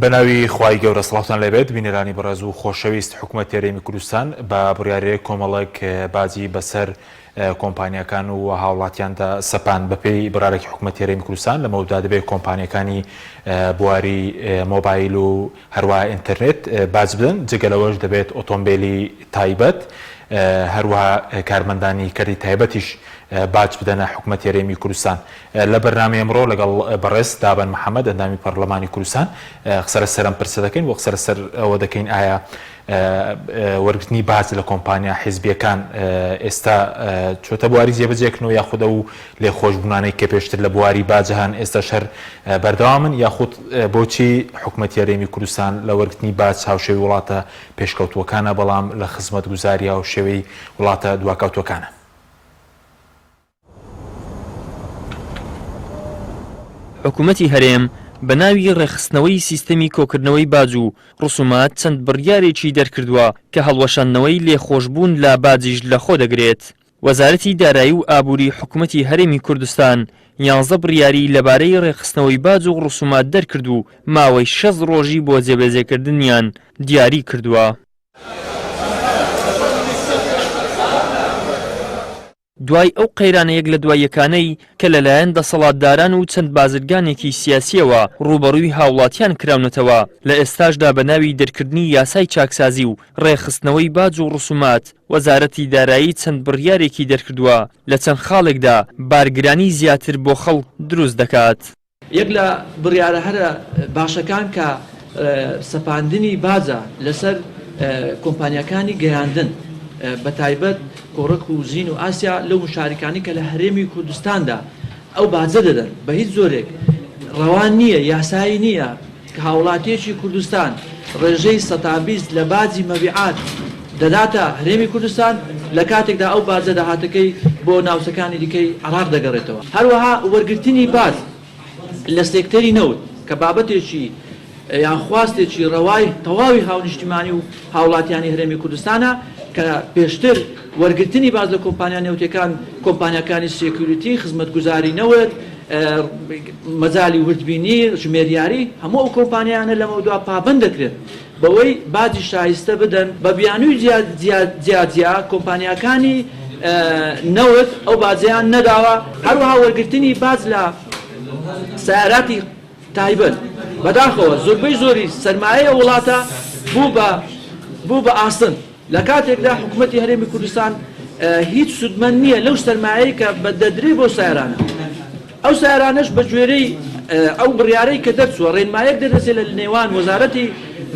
بەناوی خوای گەورە سڵاوتان لێبێت بینەرانی بەڕێز و خۆشەویست حکوومەتی هەرێمی کوردستان بە بڕیارەیەک کۆمەڵێک بازی بەسەر کۆمپانیەکان و هاوڵاتیاندا سەپاند بەپێی بڕارێکی حکوومەتی هەرێمی کوردستان لەمەوەدا دەبێت کۆمپانیەکانی بواری مۆبایل و هەروەها ئینتەرنێت باز بدەن جگەلەوەش دەبێت ئۆتۆمبیلی تایبەت هەروەها کارمەندانی کەری تایبەتیش باج بدەنە حکوومەتی هەرێمی کوردستان. لە بەرنامەی ئەمڕۆ لەگەڵ بەڕێز دابان محەممەد ئەندامی پەرلەمانی کوردستان قسە لەسەرم پرسە دەکەین و قسە لەسەر ئەوە دەکەین ئایا وەرگرتنی باج لە کۆمپانیا حیزبیەکان ئێستا چۆتە بواری جێبەجێکردنەوە یاخود ئەو لێخۆشبوونانەی کە پێشتر لە بواری باجەهان ئێستا شەر بەردەوامن یاخود بۆچی حکوومەتی هەرێمی کوردستان لە وەرگرتنی باج هاوشێوی وڵاتە پێشکەوتووەکانە بەڵام لە خزمەتگوزاریە و شێوەی وڵاتە دواکەوتوەکانە. حکوومەتی هەرێم بە ناوی ڕێخستنەوەی سیستەمی کۆکردنەوەی باج و ڕسومات چەند بڕیارێکی دەرکردووە کە هەڵوەشاندنەوەی لێخۆشبوون لە باجیش لەخۆ دەگرێت. وەزارەتی دارایی و ئابووری حکوومەتی هەرێمی کوردستان 11 بڕیاری لەبارەی ڕێخستنەوەی باج و ڕسومات دەرکرد و ماوەی 6 ڕۆژی بۆ جێبەجێکردنیان دیاری کردووە. دوای ئەو قەیرانەیەک لە دواییەکانەی کە لەلایەن دەسەڵاتداران و چەند بازرگانێکی سیاسیەوە ڕوبەڕووی هاوڵاتیان کراونەتەوە لە ئێستاشدا بە ناوی دەرکردنی یاسای چاکسازی و ڕێخستنەوەی باج و ڕسومات وەزارەتی دارایی چەند بڕیارێکی دەرکردووە لە چەند خاڵێکدا بارگرانی زیاتر بۆ خەڵک دروست دەکات. یەک لە بڕیارە هەرە باشەکان کە سەپاندنی باجە لەسەر کۆمپانیەکانی گەیاندن بە تایبەت کۆڕک و زین و ئاسیا لەو مشارکانی کە لە هەرێمی کوردستاندا ئەو باجە دەدەن بە هیچ زۆرێک ڕەوان نییە یاسایی نییە کە هاوڵاتیەکی کوردستان ڕێژەی 120 لە باجی مەبیعات دەداتە هەرێمی کوردستان لە کاتێکدا ئەو باجە داهاتەکەی بۆ ناوچەکانی دیکەی عراق دەگەڕێتەوە. هەروەها وەرگرتنی باج لە سێکتەری نەوت کە بابەتێکی یان خواستێکی ڕەوای تەواوی هاونیشتیمانی و هاوڵاتیانی هەرێمی کوردستانە کە پێشتر وەرگرتنی باز لە کۆمپانیا نێوتەکان کۆمپانیەکانی سێکیوریتی خزمەتگوزاری نەوت مەجای وردبینی ژمێریاری هەموو ئەو کۆمپانیانە لەمە دوا پابەند دەکرێت بەوەی باجی شایستە بدەن بە بیانووی جیاجیا کۆمپانیەکانی نەوت ئەو باجیان نەداوە. هەروەها وەرگرتنی باج لە سیاراتی تایبەت بەداخەوە زۆربەی زۆری سەرمایە وڵاتە بوو بە ئاسن لە کاتێکدا حکوومەتی هەرێمی کوردستان هیچ سودمەند نییە لەو سەرمایەی کە بەدەدرێ بۆ سیارانە. ئەو سیارانش بە گوێرەی ئەو بڕیارەی کە دەرچووە ڕێنمایەک دەدەچێت لە نێوان وەزارەتی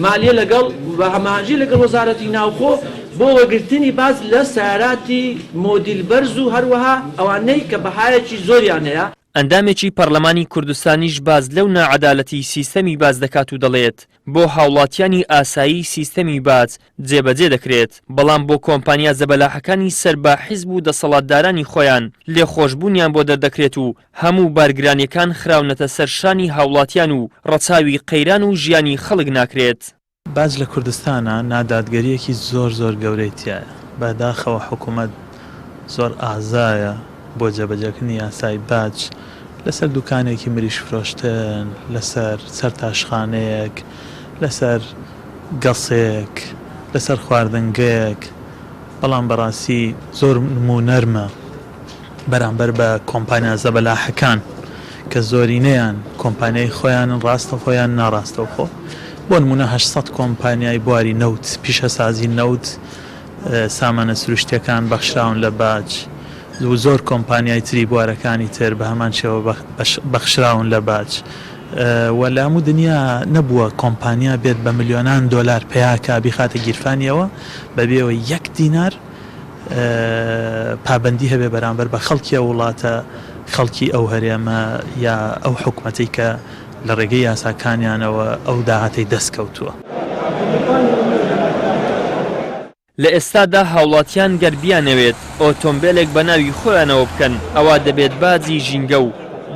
مالیە لەگەڵ بە هەماهەنگی لەگەڵ وەزارەتی ناوخۆ بۆ وەرگرتنی باج لە سیاراتی مۆدیل بەرز و هەروەها ئەوانەی کە بەهایەکی زۆریان هەیە. ئەندامێکی پەرلەمانی کوردستانیش باز لەو نائەدالەتی سیستەمی باج دەکات و دەڵێت بۆ هاوڵاتیانی ئاسایی سیستەمی باج جێبەجێ دەکرێت بەڵام بۆ کۆمپانیا زەبەلاحەکانی سەر بە حیزب و دەسەڵاتدارانی خۆیان لێخۆشبوونیان بۆ دەردەکرێت و هەموو بارگرانیەکان خراونەتە سەرشانی هاوڵاتیان و ڕەچاوی قەیران و ژیانی خەڵک ناکرێت. باج لە کوردستانە نادادگەریەکی زۆر گەورەیە بەداخەوە حکوومەت زۆر ئازایە بۆ جێبەجێکردنی یاسای باج لەسەر دوکانێکی مریش فرۆشتن لەسەر تاشخانەیەک لەسەر گەڵسێک لەسەر خواردنگەیەک بەڵام بەڕاستی زۆر نمونەرمە بەرامبەر بە کۆمپانیا زەبەلاحەکان کە زۆرینەیان کۆمپانیای خۆیان ڕاستە خۆیان ناڕاستەوخۆ بۆ نمونە 800 کۆمپانیای بواری نەوت پیشەسازی نەوت سامانە سروشتیەکان بەخشراون لە باج و زۆر کۆمپانیای تری بوارەکانی تر بە هەمان شێوە بەخشراون لە باج و لە هەموو دنیا نەبووە کۆمپانیا بێت بە ملیۆنان دۆلار پێیاکە بیخاتە گیرفانیەوە بەبێەوە 1 دینار پابەندی هەبێ بەرامبەر بە خەڵکی وڵاتە خەڵکی ئەو هەرێمە یا ئەو حکوومەتەی کە لە ڕێگەی یاساکانیانەوە ئەو داهاتەی دەستکەوتووە. لە ئێستادا هاوڵاتیان گەربیانەوێت ئۆتۆمبیلێک بە ناوی خۆیانەوە بکەن ئەوە دەبێت باجی ژینگە و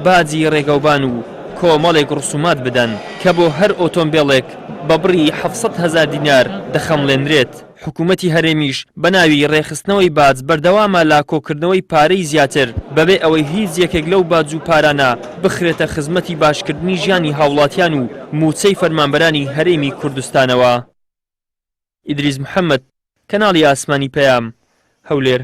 باجی ڕێگەوبان و کۆمەڵێک ڕسومات بدەن کە بۆ هەر ئۆتۆمبیلێک بە بڕی 700,000 دینار دەخەمڵێنرێت. حکوومەتی هەرێمیش بە ناوی ڕێخستنەوەی باج بەردەوامە لا کۆکردنەوەی پارەی زیاتر بەبێ ئەوەی هیچ یەکێک لەو باج و پارانە بخرێتە خزمەتی باشکردنی ژیانی هاوڵاتیان و موچەی فەرمانبەرانی هەرێمی کوردستانەوە. ئیدریس محەممەد، کەناڵی ئاسمانی پەیام، هەولێر.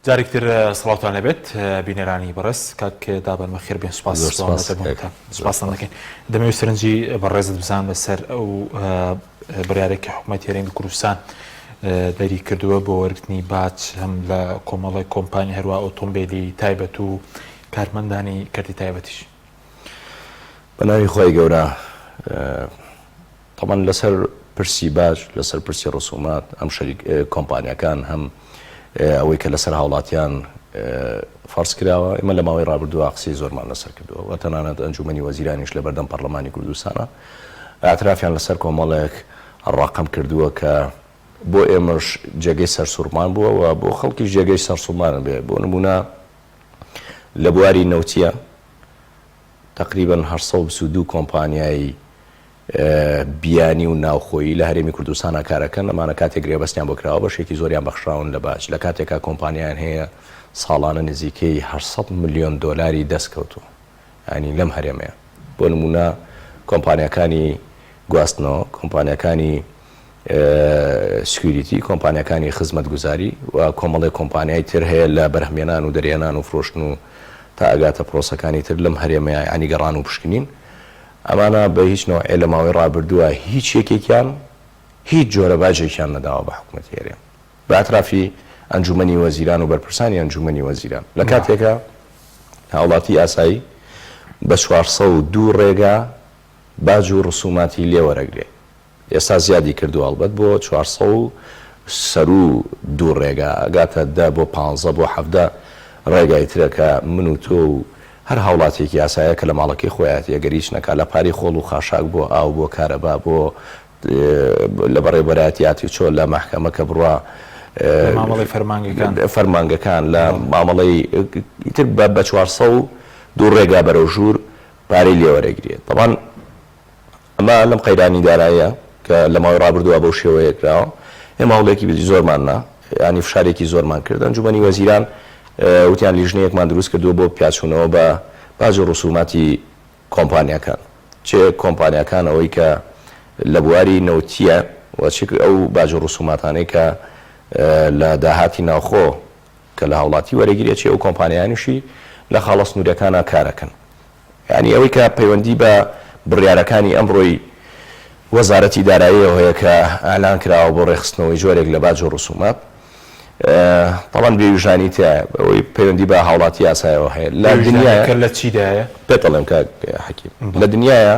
جارێکتر سڵاوتان لەبێت بینەرانی بەڕێز کاک دابەنمە خێر بێن سوپاسان دەکەین. دەمەوێت سەرنجی بەڕێزت بزان بەسەر ئەو بڕیارێکی حکوومەتی هەرێمی کوردستان دەری کردووە بۆ وەرگرتنی باج هەم لە کۆمەڵی کۆمپانی هەروە ئۆتۆمبیلی تایبەت و کارمەندانی کەرتی تایبەتیش. بە ناوی خۆی گەورە تەمان لەسەر پرسی باج لەسەر پرسی ڕسومات ئەم کۆمپانیەکان هەم ئەوەی کە لەسەر هاوڵاتیان فەرز کراوە ئێمە لە ماوەی ڕابردووە قسەی زۆرمان لەسەر کردووە و تەنانەت ئەنجومەنی وەزیرانیش لە بەردەم پەرلەمانی کوردستانە ئاعترافیان لەسەر کۆمەڵێک ڕاقم کردووە کە بۆ ئێمەش جێگەی سەرسوورمان بووە و بۆ خەڵکیش جێگەی سەرسوورمانە بێ. بۆ نمونە لە بواری نەوتیە تقریبا 822 کۆمپانیای بیانی و ناوخۆیی لە هەرێمی کوردستانە کارەکەن ئەمانە کاتێک گرێبەستیان بۆ کراوە بەشێکی زۆریان بەخشراون لە باج لە کاتێکا کۆمپانیایان هەیە ساڵانە نزیکەی 800 ملیۆن دۆلاری دەستکەوتووە ینی لەم هەرێمەیە. بۆ نمونە کۆمپانیەکانی گواستنەوە، کۆمپانیەکانی سکیوریتی، کۆمپانیەکانی خزمەتگوزاری و کۆمەڵی کۆمپانیای تر هەیە لە بەرهەمێنان و دەرێنان و فرۆشتن و تا ئەگاتە پرۆسەکانی تر لەم هەرێمەیە ینی گەڕان و پشکنین. ئەمانە بە هیچ نوعێ لە ماوەی ڕابردووە هیچ یەکێکیان هیچ جۆرە باجێکیان نەداوە بە حکوومەتی هەرێم بە ئەترافی ئەنجومەنی وەزیران و بەرپرسانی ئەنجومەنی وەزیران لە کاتێکە هاوڵاتی ئاسایی بە 402 ڕێگا باج و ڕسوماتی لێوەرەگرێ. ئێستا زیادی کردو هەڵبەت بۆ 402 ڕێگا ئەگاتە 10 بۆ 15 بۆ 17 ڕێگای ترەکە من و تۆ و هەر هاوڵاتێکی ئاسایە کە لە ماڵەکەی خۆیاتی ئەگەریش نەکا لە پاری خۆڵ و خاشاک بۆ ئاو بۆ کارەبا بۆ لە بەڕێبەرایەتیاتی چۆ لە مەحکەمە کە بڕوا فەرمانگەکان لە مامەڵەی ئیتر بە 402 ڕێگا بەرەو ژوور پارەی لێوەرەگرێت. طبعاً ئەمە لەم قەیرانی داراییە کە لە ماوەی ڕابردووە بەو شێوەیە کراوە. ئێمە هەوڵێکی زۆرماننا ینی فشارێکی زۆرمان کرد. ئەنجومەنی وەزیران وتیان لیژنەیەکمان دروست کردووە بۆ پیاچوونەوە بە باج و ڕسوماتی کۆمپانیەکان چێ کۆمپانیەکان ئەوەی کە لە بواری نەوتیە و چ ئەو باج و ڕسوماتانەی کە لە داهاتی ناوخۆ کە لە هاوڵاتی وەرەگیرێت چێ ئەو کۆمپانیانیشی لە خاڵە سنوورەکانە کارەکەن. یعنی ئەوەی کە پەیوەندی بە بڕیارەکانی ئەمڕۆی وەزارەتی داراییەوە هەیە کە ئەعلان کراوە بۆ ڕێخستنەوەی جۆرێک لە باج و ڕسومات طبعاً بێویژانی تایە ئەوەی پەیوەندی بە هاوڵاتی ئاسایەوە هەیە لە دنیاە لە چیدایە پێتەڵێم کاک حەکیم لە دنیاە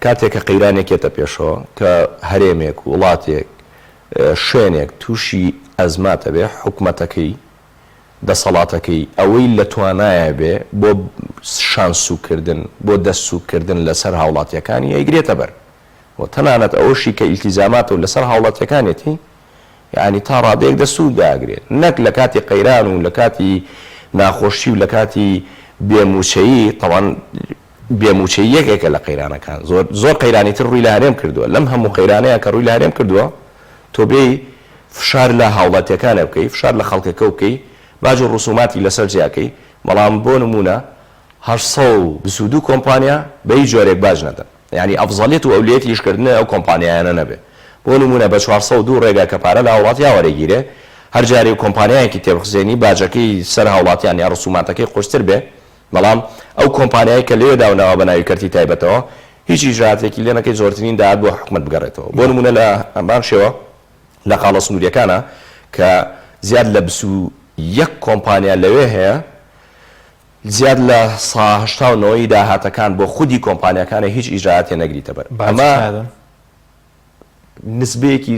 کاتێککە قەیرانێکێتە پێشەوە کە هەرێمێک وڵاتێک شوێنێک تووشی ئەزماتە بێ حکومەتەکەی دەسەڵاتەکەی ئەوەی لە توانایە بێ بۆ شانسوکردن بۆ دەستسوکردن لەسەر هاوڵاتیەکانی ئەیگرێتە بەر و تەنانەت ئەوەشی کە ئیلتیزامات و لەسەر هاوڵاتیەکانێتی یعنی تا ڕادەیەک دەسوود داگرێت نەک لە کاتی قەیران و لە کاتی ناخۆشی و لە کاتی بێموچەیی تەوان بێموچەی یەکێکە لە قەیرانەکان زۆر قەیرانی تر ڕووی لە هەرێم کردووە لەم هەموو قەیرانەیە کە ڕووی لە هەرێم کردووە تۆ بێ فشار لە هاوڵاتیەکانە بکەی فشار لە خەڵکەکە بکەی باج و ڕسوماتی لەسەر جیاکەی بەڵام بۆ نمونە 822 کۆمپانیا بە هیچ جۆرێک باج نەدەن یعنی ئەفزەڵیەت و ئەولێتی ئیشکردنە ئەو کۆمپانیایانە نەبێ بۆ نمونە بە 402 ڕێگا کە پارە لە هاوڵاتیا وەرەگیرێ هەر جارێ کۆمپانیایەکی تێبخزێنی باجەکەی سەر هاوڵاتیان یا ڕسوماتەکەی خۆشتر بێ بەڵام ئەو کۆمپانیایی کە لێ داوناوە بە ناوی کەرتی تایبەتەوە هیچ ئیجراتێکی لێ نەکەی زۆرترین داهات بۆ حکومەت بگەڕێتەوە بۆ نمونە لە ئەمان شێوە لە قاڵە سنووریەکانە کە زیاد لە 21 کۆمپانیا لەوێ هەیە زیاد لە 1970 داهاتەکان بۆ خودی کۆمپانیەکانە هیچ ئیجراتێ نەگریتە بەر ئەمە نسبەیەکی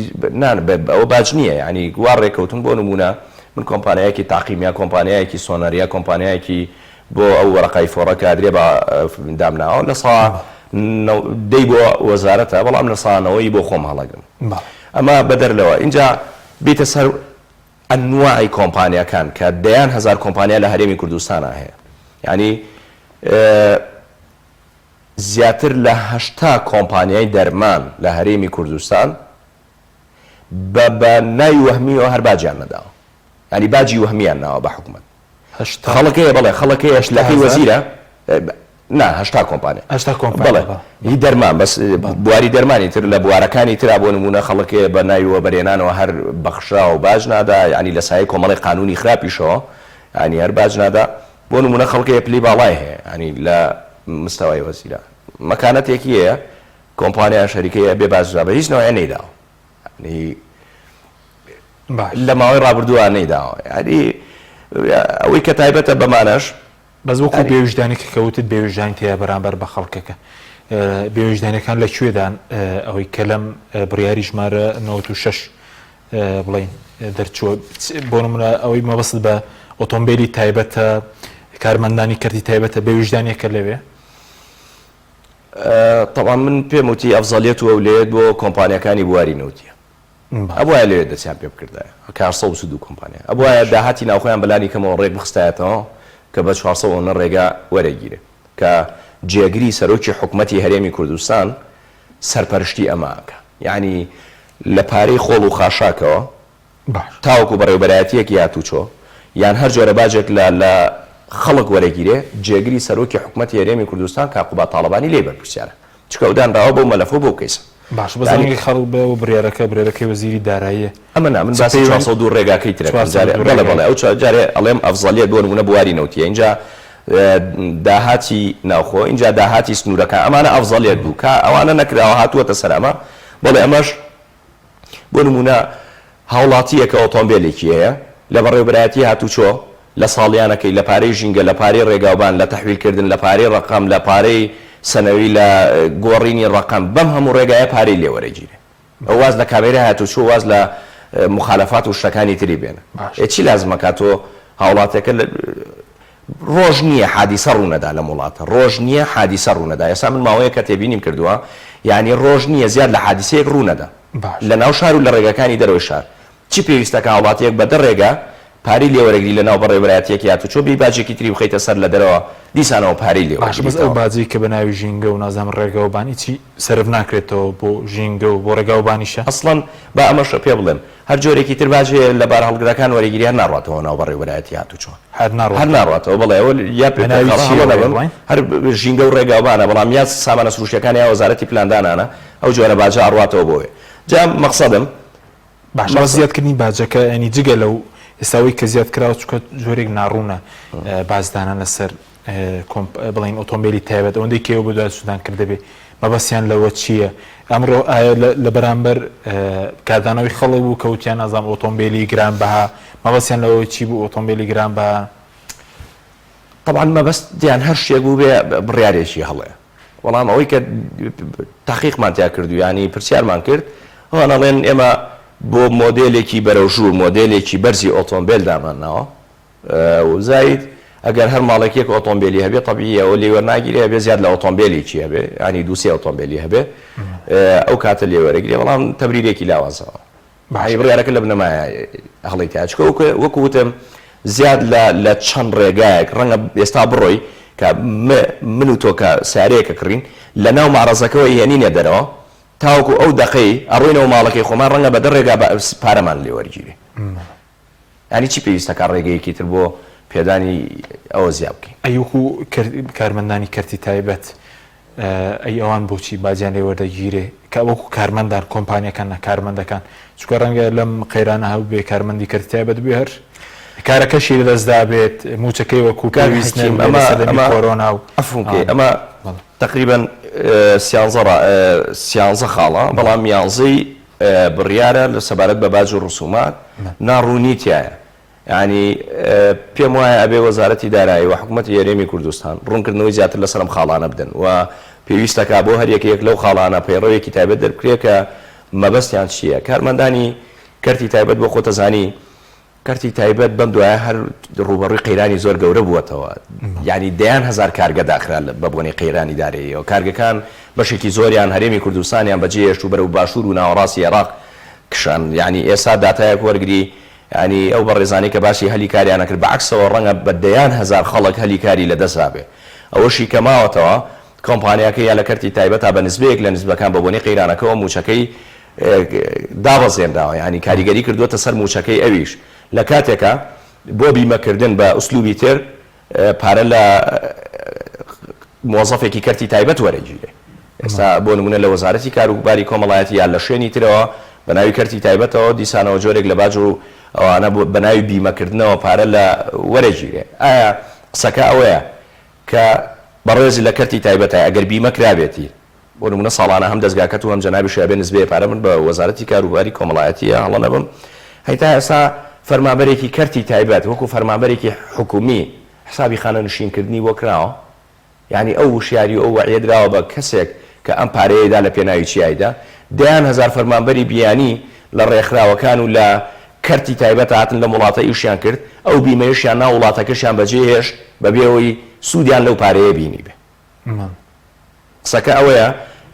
ئەوە باج نییە ینی گوار ڕێکەوتن بۆ نمونە من کۆمپانیایەکی تاقیمیا کۆمپانیایەکی سۆنەریا کۆمپانیایەکی بۆ ئەو وەرەقای فۆڕە کادرێ بە دامناوە لە ساڵ دەی بۆ وەزارەتە بەڵام لە ساڵەوەی بۆ خۆم هەڵەگرم ئەمە بەدەر لەوە اینجا بیتە سەر ئەنواعی کۆمپانیەکان کە دەیان هزار کۆمپانیا لە هەرێمی کوردستانە هەیە ینی زیاتر لە 80 کۆمپانیای دەرمان لە هەرێمی کوردستان بە ناوی وەهمیەوە هەر باجیان نەداوە ینی باجی وەهمیان ناوە بە حکومەت خەڵکەیە بەڵێ خەڵکەیە شلەکەی وەزیرە هشتا کۆمپانیا بەڵێ هی دەرمان بەس بواری دەرمانی تر لە بوارەکانی ترا بۆ نمونە خەڵکەیە بە ناویوە بەرێنانەوە هەر بەخشرا و باج نادا ینی لە سایە کۆمەڵی قانونی خراپیشەوە ینی هەر باج نادا بۆ نمونە خەڵکەیە پلی باڵای هەیە ینی لە مستەوای وەزیرە مەکانەتێکی هەیە کۆمپانیا شەریکەیە بێ بازرا بە هیچ نەوەیە نەیداوە لە ماوەی ڕابردووە نەیداوە ینی ئەوەی کە تایبەتە بەمانەش بەس وەکو بێویژدانێکی کەوتت بێویژدانی تەیە بەرامبەر بە خەڵکەکە بێویژدانەکان لەکوێدان ئەوەی کە لەم بڕیاری ژمارە 96 بڵین دەرچووە بۆ نمونە ئەوەی مەبەست بە ئۆتۆمبیلی تایبەتە کارمەندانی کردی تایبەتە بێویژدانێکە لەوێ طبعا من پێم وتی ئەفزەلیەت و ئەولێت بۆ کۆمپانیەکانی بواری نەوتیە ئەوە لەوێت دەچیان پێ بکردایە 432 کۆمپانیا ئەوە داهاتی ناوخۆیان بەلانی کەمەوە ڕێک بخستایەتەوە کە بە 400 ڕێگا وەرەگیرێ کە جێگری سەرۆکی حکوومەتی هەرێمی کوردستان سەرپەرشتی ئەماکە یعنی لە پارەی خۆڵ و خاشاکەوە تاوەکو بەڕێوەبەرایەتیەکی هاتوچۆ یان هەر جۆرە باجێک لە خەڵک وەرەگیرێ جێگری سەرۆکی حکوومەتی هەرێمی کوردستان کاقوبا تاڵەبانی لێ بەرپرسیارە چکە ئەودانراوە بۆ مەلەفۆ بۆ کەیسە باش بەزانانی خەڵک بە و برێرەکەی وەزیری داراییە ئەمە من باسی 402 ڕێگاکەی ترەڵێ ئەو جارێ ئەڵێم ئەفزەلیەت بۆ نمونە بواری نەوتیە اینجا داهاتی ناوخۆ اینجا داهاتی سنوورەکە ئەمانە ئەفزەلیەت بوو کە ئەوانە نەکراوە هاتووەتە سەر ئەمە بەڵێ ئەمەش بۆ نمونە هاوڵاتیەکە ئۆتۆمبیلێکی هەیە لە بەڕێوەبەرایەتی هاتوچۆ لە ساڵیانەکەی لە پارەی ژینگە لە پارەی ڕێگاوبان لە تەحویلکردن لە پارەی ڕقم لە پارەی سەنەوی لە گۆڕینی ڕقم بەم هەموو ڕێگایە پارەی لێوەرەگیرێ ئەو واز لە کابێرە هاتوچۆ واز لە مخالەفات و شتەکانی تری بێنە چی لازمەکە تۆ هاوڵاتەکە ڕۆژ نییە حادیسە ڕوونەدا لە وڵاتە ڕۆژ نییە حادیسە ڕوونەدا ئێستا من ماوەیە کە تێبینیم کردووە یعنی ڕۆژ نییە زیاد لە حادیسەیەک ڕوونەدا لە ناو شار و لە ڕێگەکانی دەرەوەی شار چی پێویستەکە هاوڵاتیەک بە ڕێگا پاری لێوەرەگری لە ناو بەڕێوەبەرایەتیەکی هاتوچۆ بێ باجێکی تری بخەیتە سەر لە دەرەوە دیسانەوە پاری لێوە بەس ئەو باجی کە بە ناوی ژینگە و نازام ڕێگەوبانی چی سرف ناکرێتەوە بۆ ژینگە و بۆ ڕێگاوبانیشە ئەسڵەن با ئەمەش پێ بڵێم هەر جۆرێکی تر باجێ لە بار هەڵگرەکان وەرەگیری هەر ناڕاتەوە ناو بەڕێوەبەرایەتی هاتوچۆ هەر ناڕاتەوە بڵێ ئەوە یا هەر ژینگە و ڕێگاوبانە بەڵام یا سامانە سروشتەکانی یا وەزارەتی پلاندانانە ئەو جۆرە باجە ئەڕاتەوە بۆیە جا مەقسەدم باش زیادکردنی باجەکە ینی جگە لەو ئێستاوەی کە زیاد کراوە چکە جۆرێک ناڕوونە بازدانە لەسەر بڵین ئۆتۆمبیلی تایبەت ئەوەندەی کێوە بۆ دوای سوودان کردەبێ مەبەستیان لەوە چییە ئەمڕۆ ئایا لە بەرامبەر کاردانەوەی خەڵک بوو کەوتیان نازام ئۆتۆمبیلی گران بەها مەبەستیان لەوە چی بوو ئۆتۆمبیلی گران بە طبعا مەبەست دیان هەر شتێک بوو بێ بڕیارێکی هەڵەیە وەڵام ئەوەی کە تەحقیقمان تیا کردو ینی پرسیارمان کرد هەڵێن ئێمە بۆ مۆدلێکی بەرەوژوو مۆدلێکی بەرزی ئۆتۆمبیل دامانناوە زاید ئەگەر هەر ماڵێکێک ئۆتۆمبیلی هەبێ طبیعیە ئەوە لێوەرناگیری هەبێ زیاد لە ئۆتۆمبیلێکی هەبێ ینی دووسێ ئۆتۆمبیلی هەبێ ئەو کاتە لێوەرەگرێ بەڵام تەبریرێکی لاوازەوە بڕیارەکە لە بنەمایە هەڵی تاچکە وەکو وتم زیاد لە چەند ڕێگایەک ڕەنگە ئێستا بڕۆی کە من و تۆ کە سارەیەکە کڕین لە ناو ماڕەزەکەەوە هێنینە دەرەوە تاوەکو ئەو دەقەی ئەڕوینەوە ماڵەکەی خۆمان ڕەنگە بە ڕێگا پارەمان لێوەرگیری ینی چی پێویستەکە ڕێگەیەکی تر بۆ پێدانی ئەوە زیاب بکەین ئەیوکو کارمەندانی کەرتی تایبەت ئەی ئەوان بۆچی باجیان لێوەردەگیرێ کە وەکو کارمەندان کۆمپانیەکان نە کارمەندەکان چکە ڕەنگە لەم قەیرانە هەو بێ کارمەندی کەرتی تایبەت بێ هەر کارەکەشی لەدەستدا بێت موچەکەی وەکو پێویست کۆرۆنا و ئەمە تقریبا سیانزە خاڵە بەڵام یانزەی بڕیارە لە سەبارەت بە باج و ڕسومات ناڕوونیتیایە ینی پێم وایە ئەبێ وەزارەتی دارایی و حکوومەتی هەرێمی کوردستان ڕوونکردنەوەی زیاتر لەسەرم خاڵانە بدەن و پێویستەکە بۆ هەر یەکێک لەو خاڵانە پەیڕەوێکی تایبەت دەربکرێ کە مەبەستیان چییە کارمەندانی کەرتی تایبەت بۆ خۆتەزانی کەرتی تایبەت بەم دوایە هەر ڕوبەڕووی قەیرانی زۆر گەورە بووەتەوە ینی دەیان هەزار کارگە داخرا بە بۆنی قەیرانی دارەیەوە کارگەکان بەشێکی زۆریان هەرێمی کوردستانیان بەجێهێشت و بەرەو باشوور و ناوەڕاستی عێراق کشان ینی ئێستا داتایەک وەرگری ینی ئەو بە ڕێزانەی کە باشی هەلی کاریانە کرد بەعکسەوە ڕەنگە بەدەیان هەزار خەڵک هەلی کاری لەدەستابێ ئەوەشی کەماوەتەوە کۆمپانیاکە یا لە کەرتی تایبەت تا بە نسبەیەک لە نسبەکان بە بۆنەی قەیرانەکەەوە موچەکەی دابەزێنراوە ینی کاریگەری کردووەتە سەر موچەکەی ئەویش لە کاتێکە بۆ بیمەکردن بە ئوسلوبی تر پارە لە مۆزەفێکی کەرتی تایبەت وەرەگیرێ ئێستا بۆ نمونە لە وەزارەتی کاروباری کۆمەڵایەتی یان لە شوێنی ترەوە بە ناوی کەرتی تایبەتەوە دیسانەوە جۆرێک لە باج و ئەوانە بە ناوی بیمەکردنەوە پارە لە وەرەگیرێ ئایا قسەکە ئەوەیە کە بەڕێزی لە کەرتی تایبەتە ئەگەر بیمەکرابێتی بۆ نمونە ساڵانە هەم دەستگاکەت و هەم جەنابی شایبێ نسبەیە پارە من بە وەزارەتی کاروباری کۆمەڵایەتیە هەڵە نەبم هەیتا ئێستا فەرمانبەرێکی کەرتی تایبەت وەکو فەرمانبەرێکی حکومی حسابی خانە نشینکردنی بۆ کراوە یعنی ئەو وشیاری و ئەو وەعیە دراوە بە کەسێک کە ئەم پارەیەدا لە پێناوی چیایدا دەیان هەزار فەرمانبەری بیانی لە ڕێکخراوەکان و لە کەرتی تایبەت هاتن لە وڵاتە ئیشیان کرد ئەو بیمەیەشیان نا وڵاتەکەشیان بەجێهێش بەبێەوەی سوودیان لەو پارەیە بینی بێ قسەکە ئەوەیە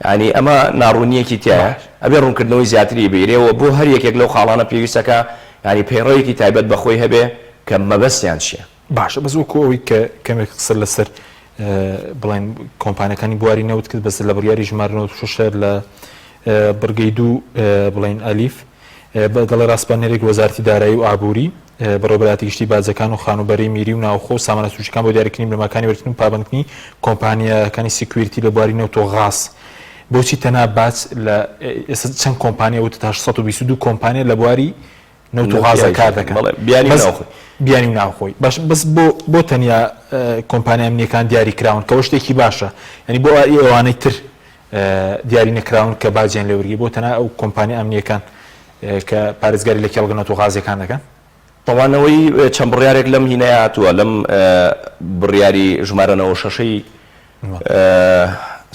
ینی ئەمە ناڕوونیەکی تایە ئەبێ ڕوونکردنەوەی زیاتری بیرێەوە بۆ هەر یەکێک لەو خاڵانە پێویستەکە ینی پەیڕەوەیەکی تایبەت بەخۆی هەبێ کە مەبەستیان چییە باشە بەس وەکو ئەوەی کە کەمێک قسە لەسەر بڵێن کۆمپانیەکانی بواری نەوت کرد بەس لە بڕیاری ژمارە 96 لە بڕگەی دوو بڵێن ئەلیف دەڵێ ڕاستپارێک وەزارەتی دارایی و ئابووری بەڕێوەبەراتی گشتی باجەکان و خانوبەری میری و ناوخۆ و سامانە سوچەکان بۆ دیاریکردنی بنەماکانی وەرگرتن و پابندکردنی کۆمپانیەکانی سیکوریتی لە بواری نەوت و غاز بۆچی تەنها باج لە ئێستا چەند کۆمپانیا وتە تا 622 کۆمپانیا لە بواری نەوت و غازە کار دەکەن بیانی و ناوخۆی باش بەس بۆ تەنیا کۆمپانیا ئەمنیەکان دیاری کراون کەەوە شتێکی باشە ینی بۆ ئەوانەی تر دیاری نەکراون کە باجیان لێوەرگی بۆ تەنها ئەو کۆمپانیا ئەمنیەکان کە پارێزگاری لە کێڵگەنەوە و غازەکان دەکەن تەوانەوەی چەند بڕیارێک لەم هینەیە هاتووە لەم بڕیاری ژمارەنەوە شەشەی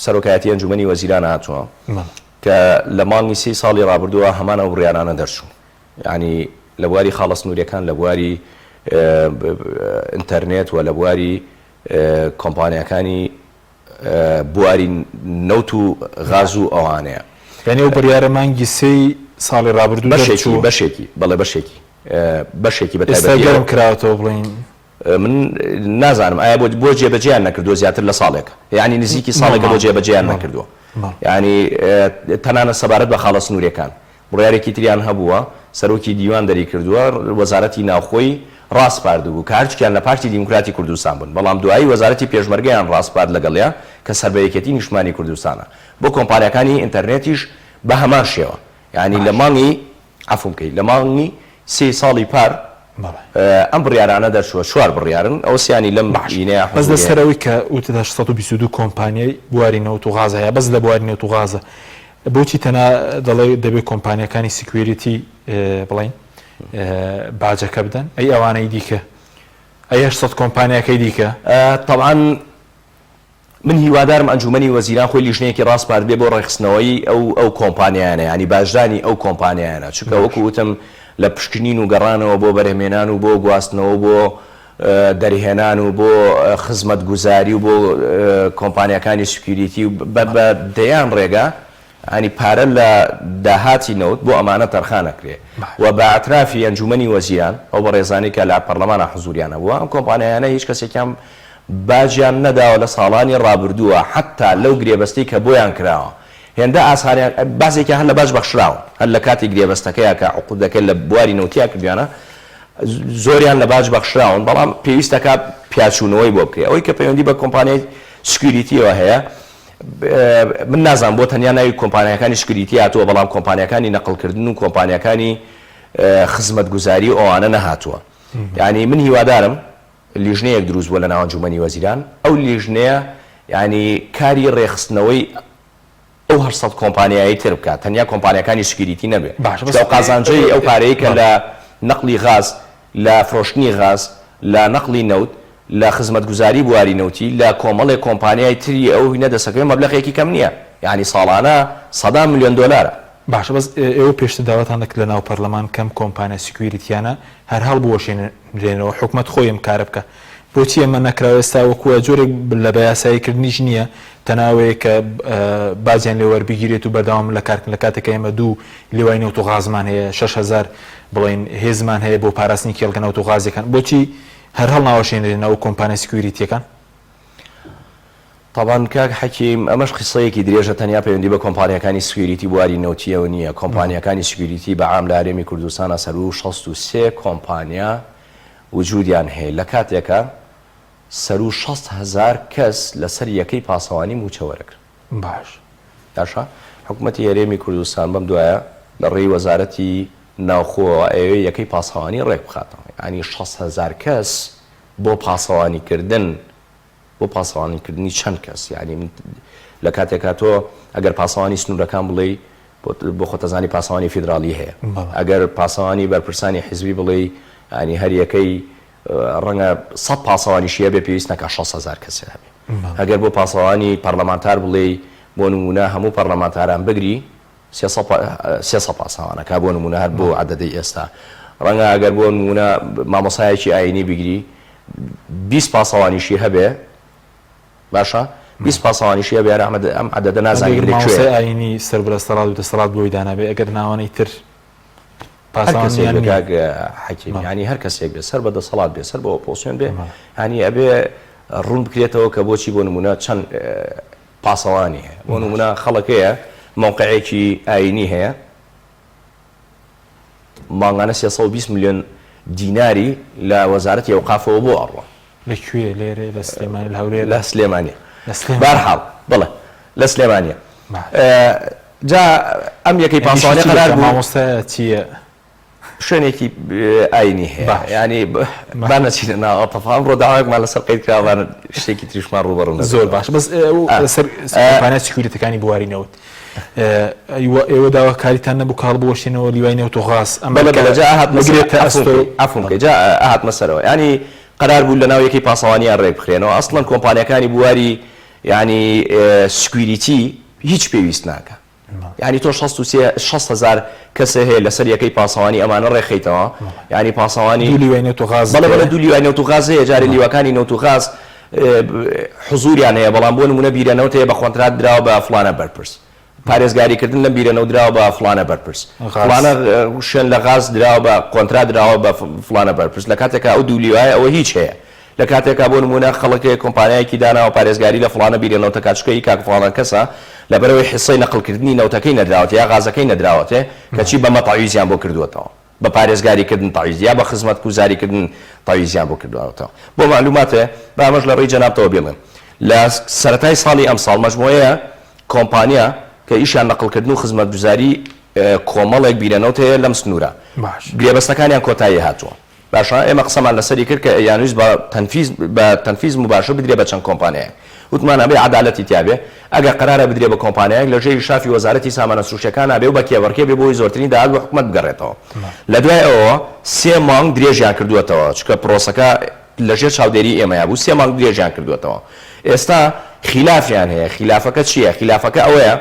سەرۆکایەتی ئەنجومەنی وەزیران هاتووە کە لە مانگی 3 ساڵی ڕابردووە هەمانە بڕیارانە دەرچوون ینی لە بواری خاڵە سنووریەکان لە بواری ئینتەرنێت و لە بواری کۆمپانیەکانی بواری نەوت و غاز و ئەوانەیە یعنی ئەو بڕیارە مانگی 3 ساڵی ڕابردوو بەشێکی بەڵێ بەشێکی بەتایبەتی کراوەتەوە بڵین من نازانم ئایا بۆ جێبەجێیان نەکردووە زیاتر لە ساڵێکە یعنی نزیکی ساڵێکە بۆ جێبەجێیان نەکردووە ینی تەنانە سەبارەت بە خاڵە سنووریەکان بڕیارێکی تریان هەبووە سەرۆکی دیوان دەری کردووە وەزارەتی ناوخۆی ڕاستپاردبوو کە هەرچیان لە پارتی دیموکراتی کوردستان بوون بەڵام دوایی وەزارەتی پێشمەرگەیان ڕاستپارد لەگەڵیا کە سەربەیەکەتی نیشتمانی کوردستانە بۆ کۆمپانیەکانی ئینتەرنێتیش بە هەمان شێوە ینی لە مانگی عەفو بکەی لە مانگی 3 ساڵی پار ئەم بڕیارانە دەرچووە 4 بڕیارن ئەو سیانی لەم بەحینەیە بەس لەسەرەوەی کە وتە 622 کۆمپانیای بواری نەوت و غازە هەیە بەس لە بواری نەوت و غازە بۆچی تەنها دەڵێ دەبێت کۆمپانیەکانی سیکوریتی بڵین باجەکە بدەن ئەی ئەوانەی دیکە ئەی 800 کۆمپانیەکەی دیکە طبعا من هیوادارم ئەنجومەنی وەزیران خۆی لیژنەیەکی ڕاستپارد بێ بۆ ڕێخستنەوەی ئەو کۆمپانیانە ینی باژدانی ئەو کۆمپانیانە چونکە وەکو وتم لە پشکنین و گەڕانەوە بۆ بەرهێمێنان و بۆ گواستنەوە بۆ دەریهێنان و بۆ خزمەت گوزاری و بۆ کۆمپانیەکانی سکیوریتی و بە دەیان ڕێگا ینی پارە لە داهاتی نەوت بۆ ئەمانە تەرخانەکرێ و بە ئەترافی ئەنجومەنی وەزیران ئەو بە ڕێزانی کە لە پەرلەمانە حزوریانە بووە ئەم کۆمپانیانە هیچ کەسێکیان باجیان نەداوە لە ساڵانی ڕابردووە حتا لەو گرێبەستی کە بۆیان کراوە هێندە ئاسانیان بازێکی هەر لە باش بەخشراون هەر لە کاتی گرێبەستەکەیە کە عقودەکەی لە بواری نەوتیا کردیانە زۆریان لە باج بەخشراون بەڵام پێویستەکە پیاچوونەوەی بۆ بکرێ ئەوەی کە پەیوەندی بە کۆمپانیای سکیوریتیەوە هەیە من نازانم بۆ تەنیا ناوی کۆمپانیەکانی سکیوریتی هاتووە بەڵام کۆمپانیەکانی نەقڵکردن و کۆمپانیەکانی خزمەت گوزاری و ئەوانە نەهاتووە یعنی من هیوادارم لیژنەیەک دروست بووە لە ناو ئەنجومەنی وەزیران ئەو لیژنەیە ینی کاری ڕێخستنەوەی ئەو 800 کۆمپانیایی تر بکات تەنیا کۆمپانیەکانی سکیوریتی نەبێت قازانجەی ئەو پارەیە کە لە نەقلی غاز لە فرۆشتنی غاز لە نەقلی نەوت لە خزمەت گوزاری بواری نەوتی لە کۆمەڵێک کۆمپانیای تری ئەو هینە دەسەکەی مەبلەغێکی کەم نییە یعنی ساڵانە 100 میلیۆن دلارە باشە بەس ئێوە پێشتر داواتان دەکرد لە ناو پەرلەمان کەم کۆمپانیا سکیوریتیانە هەر هەڵ بوەشێنرێنەوە حکومەت خۆی ئەم کارە بکە بۆچی ئەمە نەکراوە ئێستا وەکووە جۆرێک لە بەیاساییکردنیش نییە تەناوەیە کە بازیان لێ وەربگیرێت و بەردەوام لە کارکردن لە کاتێکە ئێمە دوو لێوای نەوت و غازمان هەیە 6,000 بڵێن هێزمان هەیە بۆ پاراستنی کێڵگە نەوت و غازەکان بۆچی هەر هەڵ ناوەشێنرێنەوە کۆمپانیا سکیوریتیەکان طبعاً کاک حەکیم ئەمەش قسەیەکی درێژە تەنیا پەیوەندی بە کۆمپانیەکانی سکیوریتی بواری نەوتیەوە نییە کۆمپانیەکانی سکیوریتی بەعام لە هەرێمی کوردستانە سەر و 63 کۆمپانیا وجودیان هەیە لە کاتێکە سەر و 6,000 کەس لەسەر یەکەی پاسەوانی موچەوەرەکرد باش داشا حکوومەتی هەرێمی کوردستان بەم دوایە لە ڕێی وەزارەتی ناوخۆوە ئەوێ یەکەی پاسەوانی ڕێک بخاتەوە ینی 6,000 کەس بۆ پاسەوانیکردن بۆ پاسەوانیکردنی چەند کەس یعنی لە کاتێکا تۆ ئەگەر پاسەوانی سنوورەکان بڵێ بۆ خۆتەزانی پاسەوانی فیدرالی هەیە ئەگەر پاسەوانی بەرپرسانی حیزبی بڵێ ینی هەر یەکەی ڕەنگە 100 پاسەوانیشیە بێ پێویست نەکە 6,000 کەسێ هەبێ ئەگەر بۆ پاسەوانی پەرلەمانتار بڵێ بۆ نمونە هەموو پەرلەمانتاران بگری 300 پاسەوانەکە بۆ نمونە هەر بۆ عەدەدەی ئێستا ڕەنگە ئەگەر بۆ نمونە مامۆسایەکی ئاینی بگری 20 پاسەوانیشی هەبێ باشە 20 پاسەوانیشی هەبێ ئەم عەدەدە نازانین لەکوێ ئاینی سەربەرسەڵات و دەسەڵات بۆی دانابێ ئەگەر ناوانەی تر حەکیم ینی هەر کەسێک بێ سەر بە دەسەڵات بێ سەر بە ئۆپۆسیۆن بێ ینی ئەبێ ڕوون بکرێتەوە کە بۆچی بۆ نمونە چەند پاسەوانی هەیە بۆ نمونە خەڵکەیە موقعێکی ئاینی هەیە ماڵانە 320 میلیۆن دیناری لە وەزارەتی ئەوقافەوە بۆ ئەڕوە لەکوێ لێرە لە سلێمانی لە هەولێر لە سلێمانیە بەرحاڵ بڵێ لە سلێمانیە جا ئەم یەکەی پاسەوانی قەرار بوو مامۆستا چییە شوێنێکی ئاینی هەیە ینی با نەچینە ناو تەفاهم ڕۆ داوایەکمان لەسەر قەید کراوانە شتێکی تریشمان ڕوبەڕوو زۆر باش بەس سەر کۆمپانیا سکیوریتەکانی بوارینەوت ئێوە داواکاریتان نەبوو کاڵ بۆشێنەوە لیوای نەوت و غاز ئەفۆمکە جا ئاهات مەسەرەوە ینی قەرار بوو لە ناو یەکەی پاسەوانیان ڕێ بخرێنەوە ئەسڵەن کۆمپانیەکانی بواری ینی سکیوریتی هیچ پێویست ناکە ینی تۆ 6,000 کەسە هەیە لەسەر یەکەی پاسەوانی ئەمانە ڕێخەیتەوە ینی پاسەوانی لیوای نەوت و غاز بەڵێ دوو لیوای نەوت و غاز هەیە جارێ لیوەکانی نەوت و غاز حزوریان هەیە بەڵام بۆ نمونە بیرەنەوت هەیە بە خۆنترات دراوە بە فلانە بەرپرس پارێزگاریکردن لە بیرەنەوت دراوە بە فلانە بەرپرس فلانە شوێن لە غاز دراوە بە کۆنترات دراوە بە فلانە بەرپرس لە کاتێکا ئەو دوو لیوایە ئەوە هیچ هەیە لە کاتێکا بۆ نمونە خەڵکێک کۆمپانیایەکی داناوە پارێزگاری لە فلانە بیرەنەوتە کاتچکەی کاک فلانە کەسە لەبەرەوەی حیسەی نەقڵکردنی نەوتەکەی نەدراوەتە یا غازەکەی نەدراوەتێ کەچی بەمە تەعویزیان بۆ کردووەتەوە بە پارێزگاریکردن تەعویز یا بە خزمەت گوزاریکردن تەعویزیان بۆ کردووەتەوە بۆ معلوماتێ با ئەمەش لە ڕێی جەنابتەوە بێڵێن لە سەرەتای ساڵی ئەم ساڵ مەجموعەیە کۆمپانیا کە ئیشیان نەقڵکردن و خزمەتگوزاری کۆمەڵێک بیرەنەوت هەیە لەم سنوورە گرێبەستەکانیان کۆتایی هاتووە باشە ئێمە قسەمان لەسەری کرد کە یانویست بە تەنفیز مباشر بدرێ بە چەند کۆمپانیایە وتمانە بێ عەدالەتی تیابێ ئەگەر قەرارە بدرێ بە کۆمپانیایەک لە ژێری شافی وەزارەتی سامانە سروشتیەکان نابێ و بە کێوەڕکێ بێ بۆی زۆرترین داهات بە حکومەت بگەڕێتەوە لە دوای ئەوە 3 مانگ درێژیان کردووەتەوە چکە پرۆسەکە لەژێر چاودێری ئێمەیە بوو 3 مانگ درێژیان کردووەتەوە ئێستا خلافیان هەیە خلافەکە چییە خلافەکە ئەوەیە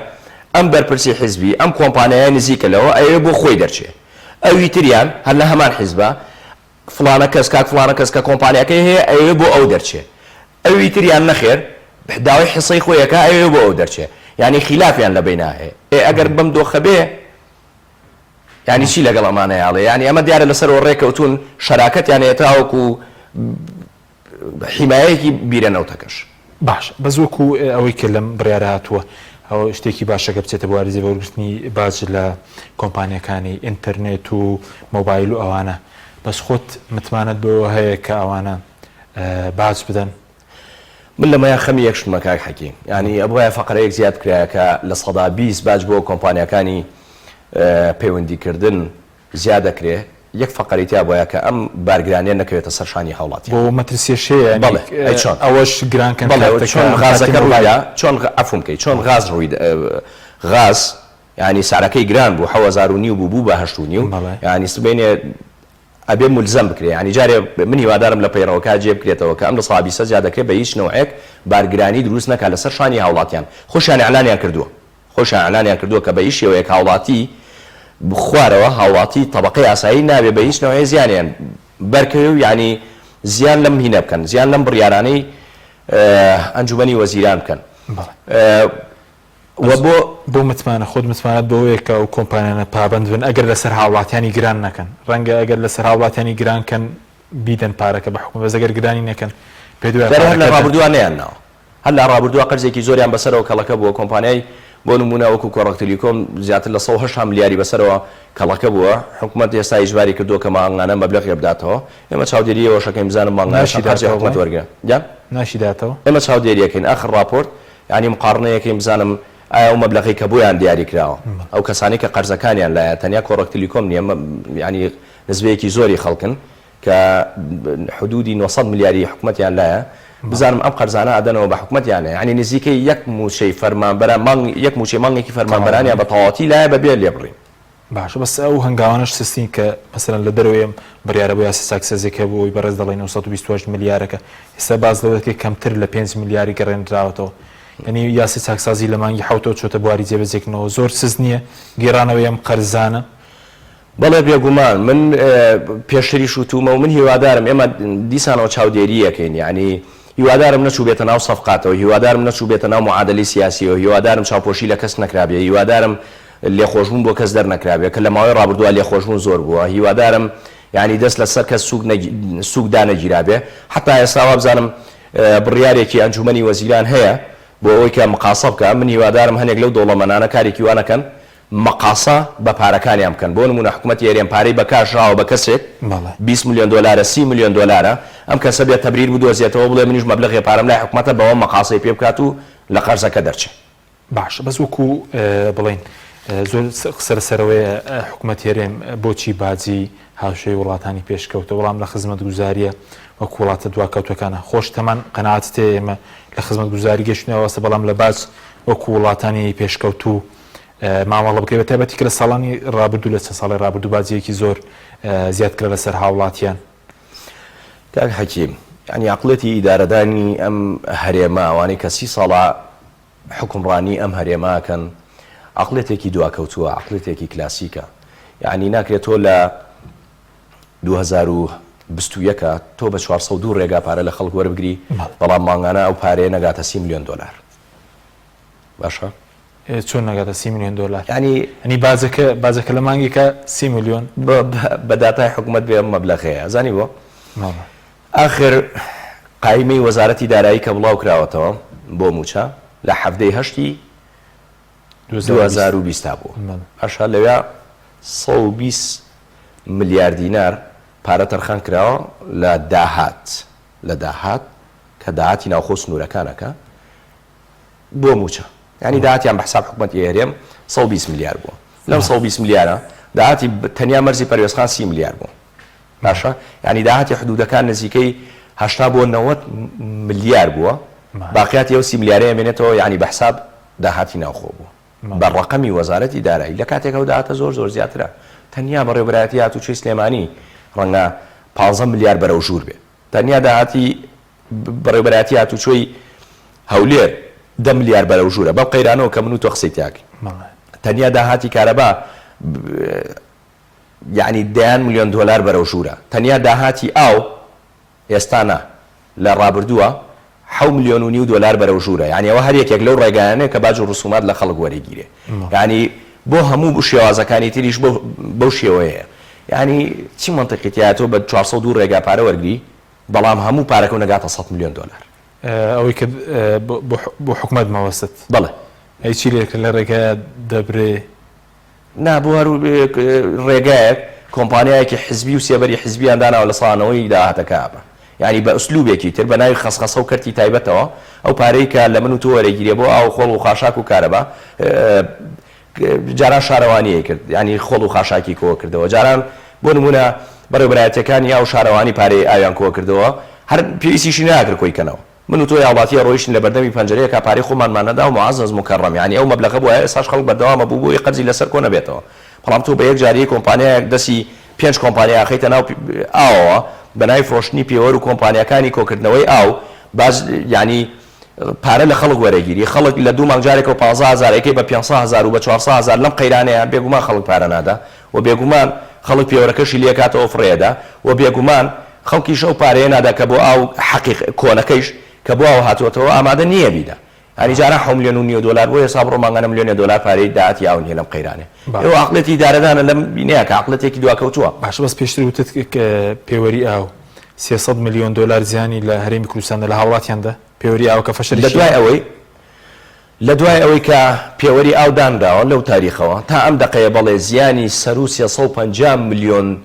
ئەم بەرپرسی حیزبی ئەم کۆمپانیای نزیکە لەوە ئەوێ بۆ خۆی دەرچێ ئەوی تریان هەر لە هەمان حیزبە فلانە کەس کاک فلانە کەس کە کۆمپانیەکەی هەیە ئەوێ بۆ ئەو دەرچێ ئەوی تریان نەخێر داوای حسەی خۆیەکە ئەوێ بۆ ئەو دەرچێ ینی خلافیان لە بینە هەیە ئەگەر بەم دۆخە بێ ینی چی لەگەڵ ئەمانەیاڵێ ینی ئەمە دیارە لەسەرەوە ڕێکەوتون شەراکەتیان هەیە تاوەکو حیمایەکی بیرەنەوتەکەش باش بەس وەکو ئەوەی کە لەم بڕیارە هاتووە ئەو شتێکی باشەکە بچێتە بوارزی بەوەرگرتنی باج لە کۆمپانیەکانی ئینتەرنێت و مۆبایل و ئەوانە بەس خۆت متمانەت بەوە هەیە کە ئەوانە باج بدەن من لەمەیە خەمی یەکشتمە کاک حەکیم ینی ئەبووایە فەقەرەیەک زیاد کرایە کە لە 20 باج بۆ کۆمپانیەکانی پەیوەندیکردن زیاد دەکرێ یەک فەقەریتیا بۆیە کە ئەم بارگرانیە نەکەوێتە سەر شانی هاوڵاتی بۆ مەترسیەشەیە ئەوەش گرانکەن چۆن غازەکە ڕوویدا چۆن ئەفومکەی چۆن غاز ڕووی غاز ینی سارەکەی گران بوو 1970 بوو بە 8.5 ینی سبینێ ئەبێ ملزم بکرێ ینی جارێ من هیوادارم لە پەیڕەوەکە جێ بکرێتەوە کە ئەم لە ساڵ 20 زیاد دەکرێت بە هیچ نوعێک بارگرانی دروست نەکات لەسەر شانی هاوڵاتیان خۆشیان ئەعلانیان کردووە کە بە هیچ شێوەیەک هاوڵاتی بخوارەوە هاوڵاتی طبقەی ئاسایی نابێ بە هیچ نوعی زیانیان بەرکەوێ و ینی زیان لەم هینە بکەن زیان لەم بڕیارانەی ئەنجومەنی وەزیران بکەن بۆ متمانە خۆت متمانەت بۆەوەیە کە ئەو کۆمپانیانە پابند بن ئەگەر لەسەر هاوڵاتیانی گران نەکەن ڕەنگە ئەگەر لەسەر هاوڵاتیانی گرانکەن بیدەن پارەکە بە حکومە بەزەگەر گرانی نەکەن پێ لە ڕابردووان نەیانناوە هەر لە ڕابردووە قەرزێکی زۆریان بەسەرەوە کەڵەکە بووە کۆمپانیای بۆ نمونە وەکو کۆڕەک تەلیکۆم زیاتر لە 180 ملیاری بەسەرەوە کەڵەکە بووە حکوومەت ئێستا ئیجباری کردو کە ماڵانە مەبلەغی بداتەوە ئێمە چاودێریەوە شەکەی بزانم ماڵناشی حکوومەت وەرگرە ناشیداتەوە ئێمە چاودێریەکەین ئاخر راپۆرت ینی مقارنەیەکەی بزانم ئایا و مەبلەغی کە بۆیان دیاری کراوە ئەو کەسانی کە قەرزەکانیان لایە تەنیا کۆڕەک تەلیکۆم نییە ینی نسبەیەکی زۆری خەڵکن کە حدودی 900 ملیاری حکوومەتیان لایە بزانم ئەم قەرزانە ئەدەنەوە بە حکوومەتیانە ینی نزیکەی یەک موچەی فەرمانبەر یەک موچەی مانگێکی فەرمانبەرانیان بە تەواوەتی لایە بەبێ لێ بڕین باشە بەس ئەو هەنگاوانش سستین کە مەسەرەن لە دەرەوەیم بڕیارە بۆ یاسا ساکسەزێکە بۆی بەڕێز دەڵێن 928 ملیارەکە ئێستا باز لەوەکە کەمتر لە 5 ملیاری گەڕێنراوەتەوە ینی یاسی چاکسازی لە مانگی حوتەوە چۆتە بواری جێبەجێکنەوە زۆر سز نییە گێڕانەوەی ئەم قەرزانە بەڵێ بێگومان من پێشتری شوتومە و من هیوادارم ئێمە دیسانەوە چاودێریەکەین ینی هیوادارم نەچوو بێتە ناو سەفقاتەوە هیوادارم نەچوو بێتە ناو معادلی سیاسیەوە هیوادارم چاوپۆشی لە کەس نەکرابێ هیوادارم لێخۆشبوون بۆ کەس دەرنەکرابێ کە لە ماوەی ڕابردووە لێخۆشبوون زۆر بووە هیوادارم ینی دەست لەسەر کەس سووکدا نەگیرابێ حتا ئێستاوا بزانم بڕیارێکی ئەنجومەنی وەزیران هەیە بۆ ئەوەی کە مقاسە بکە من هیوادارم هەنێک لەو دۆڵەمەنانە کارێکی وانەکەن مقاسە بە پارەکانیان بکەن بۆ نمونە حکوومەتی هێرێن پارەی بەکاشراوە بە کەسێک 20 میلیۆن دلار 30 میلیۆن دلار ئەم کەسە بێت تەبریر بدۆزێتەوە بڵێ منیش مەبلەغی پارەم لای حکوومەتە بەوە مقاسەی پێ بکات و لە قەرزەکە دەرچێت باش بەس وەکو بڵین زۆر سەرسەرەوەی حکوومەت هێرێم بۆچی باجی هاوشەی وڵاتانی پێشکەوتە وەڵام لە خزمەت گوزاریە وەکو وڵاتە دواکەوتەکانە خۆش تەمان قەناعەت تێ ئێمە لە خزمەت گوزاری گەشتنەوەسە بەڵام لە باج وەکو وڵاتانی پێشکەوت و مامەڵە بکەوێت تایبەتی کە لە ساڵانی ڕابردوو لە چەند ساڵی ڕابردوو باجەیەکی زۆر زیادکرا لەسەر هاوڵاتیان کاک حەکیم ینی عقڵەتی ئیدارەدانی ئەم هەرێمە ئەوانەی کە 30 ساڵە حکومڕانی ئەم هەرێماکەن عقڵێتێکی دواکەوتووە عقڵێتێکی کلاسیکە یعنی ناکرێت تۆ لە 2021 تۆ بە 402 ڕێگا پارە لە خەڵک وەربگری بەڵام ماڵانە ئەو پارەیە نەگاتە 30 میلیۆن دلار باشە چۆن نەگاتە 30 میلیۆن دلار ینی بازەکە لە مانگێکە 30 میلیۆن بە داتای حکوومەت بێ مەبلەغەیە زانی بۆ آخر قایمەی وەزارەتی دارایی کە بڵاو کراوەتەوە بۆ موچە لە هەفتەی هەشتی 2020 بوو هەشا لەوێ 120 ملیار دینار پارە تەرخان کراوە لە داهات کە داهاتی ناوخۆ سنوورەکانەکە بۆ موچە ینی داهاتیان بە حساب حکوومەتی هێرێم 120 ملیار بووە لەم 120 ملیارە داهاتی تەنیا مەرزی پەروێزخان 30 ملیار بوو باشە ینی داهاتی حدودەکان نزیکەی 80 بۆ 90 ملیار بووە باقیاتی ئەو 30 ملیارەیە مێنێتەوە ینی بە حساب داهاتی ناوخۆ بوو بە ڕقەمی وەزارەتی دارایی لە کاتێک ئەو داهاتە زۆر زیاترە تەنیا بەڕێوەبەرایەتی هاتوچۆی سلێمانی ڕەنگە 15 ملیار بەرەو ژوور بێ تەنیا داهاتی بەڕێوەبەرایەتی هاتوچۆی هەولێر 10 ملیار بەرەو ژوورە بەو قەیرانەوە کە من و تۆ قسەی تاکەین تەنیا داهاتی کارەبا یعنی 10 میلیۆن دلار بەرەو ژوورە تەنیا داهاتی ئاو ئێستانە لە ڕابردووە 7 میلیۆن و نیو دلار بەرەو ژوورە یعنی ئەوە هەر یەکێک لەو ڕێگایانەیە کە باج و ڕسومات لە خەڵک وەرەگیرێ یعنی بۆ هەموو شێوازەکانی تریش بەو شێوەیە یعنی چی منطقیتە تۆ بە 402 ڕێگا پارە وەرگری بەڵام هەموو پارەکە نەگاتە 100 میلیۆن دلار ئەوەی کە بۆ حکوومەت مەوەست بەڵێ ئەی چی لێک لە ڕێگە دەبرێ نا بۆ هەر ڕێگایەک کۆمپانیایەکی حزبی و سێبەری حزبیان داناوە لە ساڵانەوەی داهاتەکە بە ینی بە ئوسلوبێکی تر بە ناوی خەسخەسە و کەرتی تایبەتەوە ئەو پارەی کە لە من و تۆ وەرەگیرێ بۆ ئاو خۆڵ و خاشاک و کارەبا جاران شارەوانیە کرد ینی خۆڵ و خاشاکی کۆ کردەوە جاران بۆ نمونە بەڕێوەبەرایەتەکانی یا و شارەوانی پارەی ئاویان کۆ کردەوە هەر پێویستیشی ناکرد کۆی کەنەوە من و تۆ یاڵاتی ڕۆیشتن لە بەردەمی پەنجەرەیە کە پارەی خۆمانمانەدا و معەزەز مکەڕەم ینی ئەو مەبلەغە بووە ئێستاش خەڵک بەردەوامە بوو بۆی قەرزی لەسەر کۆ نەبێتەوە بەڵام تۆ بە یەک جاریە کۆمپانیایەک دەستی 5 کۆمپانیا خەیتە ناو ئاوەوە بەناوی فرۆشتنی پێوەر و کۆمپانیەکانی کۆکردنەوەی ئاو باز ینی پارە لە خەڵک وەرەگیری خەڵک لە دوو مانگجارێکەوە 15000 یەکەی بە 500,000 و بە 400,000 لەم قەیرانەیە بێگومان خەڵک پارە نادا و بێگومان خەڵک پێوەرەکەشی لێکاتەوە فڕێدا و بێگومان خەڵکی شەو پارەیە نادا کە بۆ ئاو حەقیق کۆنەکەیش کە بۆ ئەو هاتووەتەوە ئامادە نییە بیدا هەنی جارە 1.5 ملیۆن دلار بۆ هێستا بڕۆمانگەنە ملیۆنە دلار پارەی داهاتی ئاو نیە لەم قەیرانێ ئێوە عەقڵەتی ئیدارەدانە لەم بینەیە کە عەقڵەتێکی دواکەوتووە باش بەس پێشتر وتت پێوەری ئاو 300 ملیۆن دلار زیانی لە هەرێمی کوردستاندا لە هاوڵاتیاندا پێوەری ئاو کە فەشەری لە دوای ئەوەی کە پێوەری ئاو دانراوە لەو تاریخەوە تا ئەم دقەیە بەڵێ زیانی سەر و 350 ملیۆن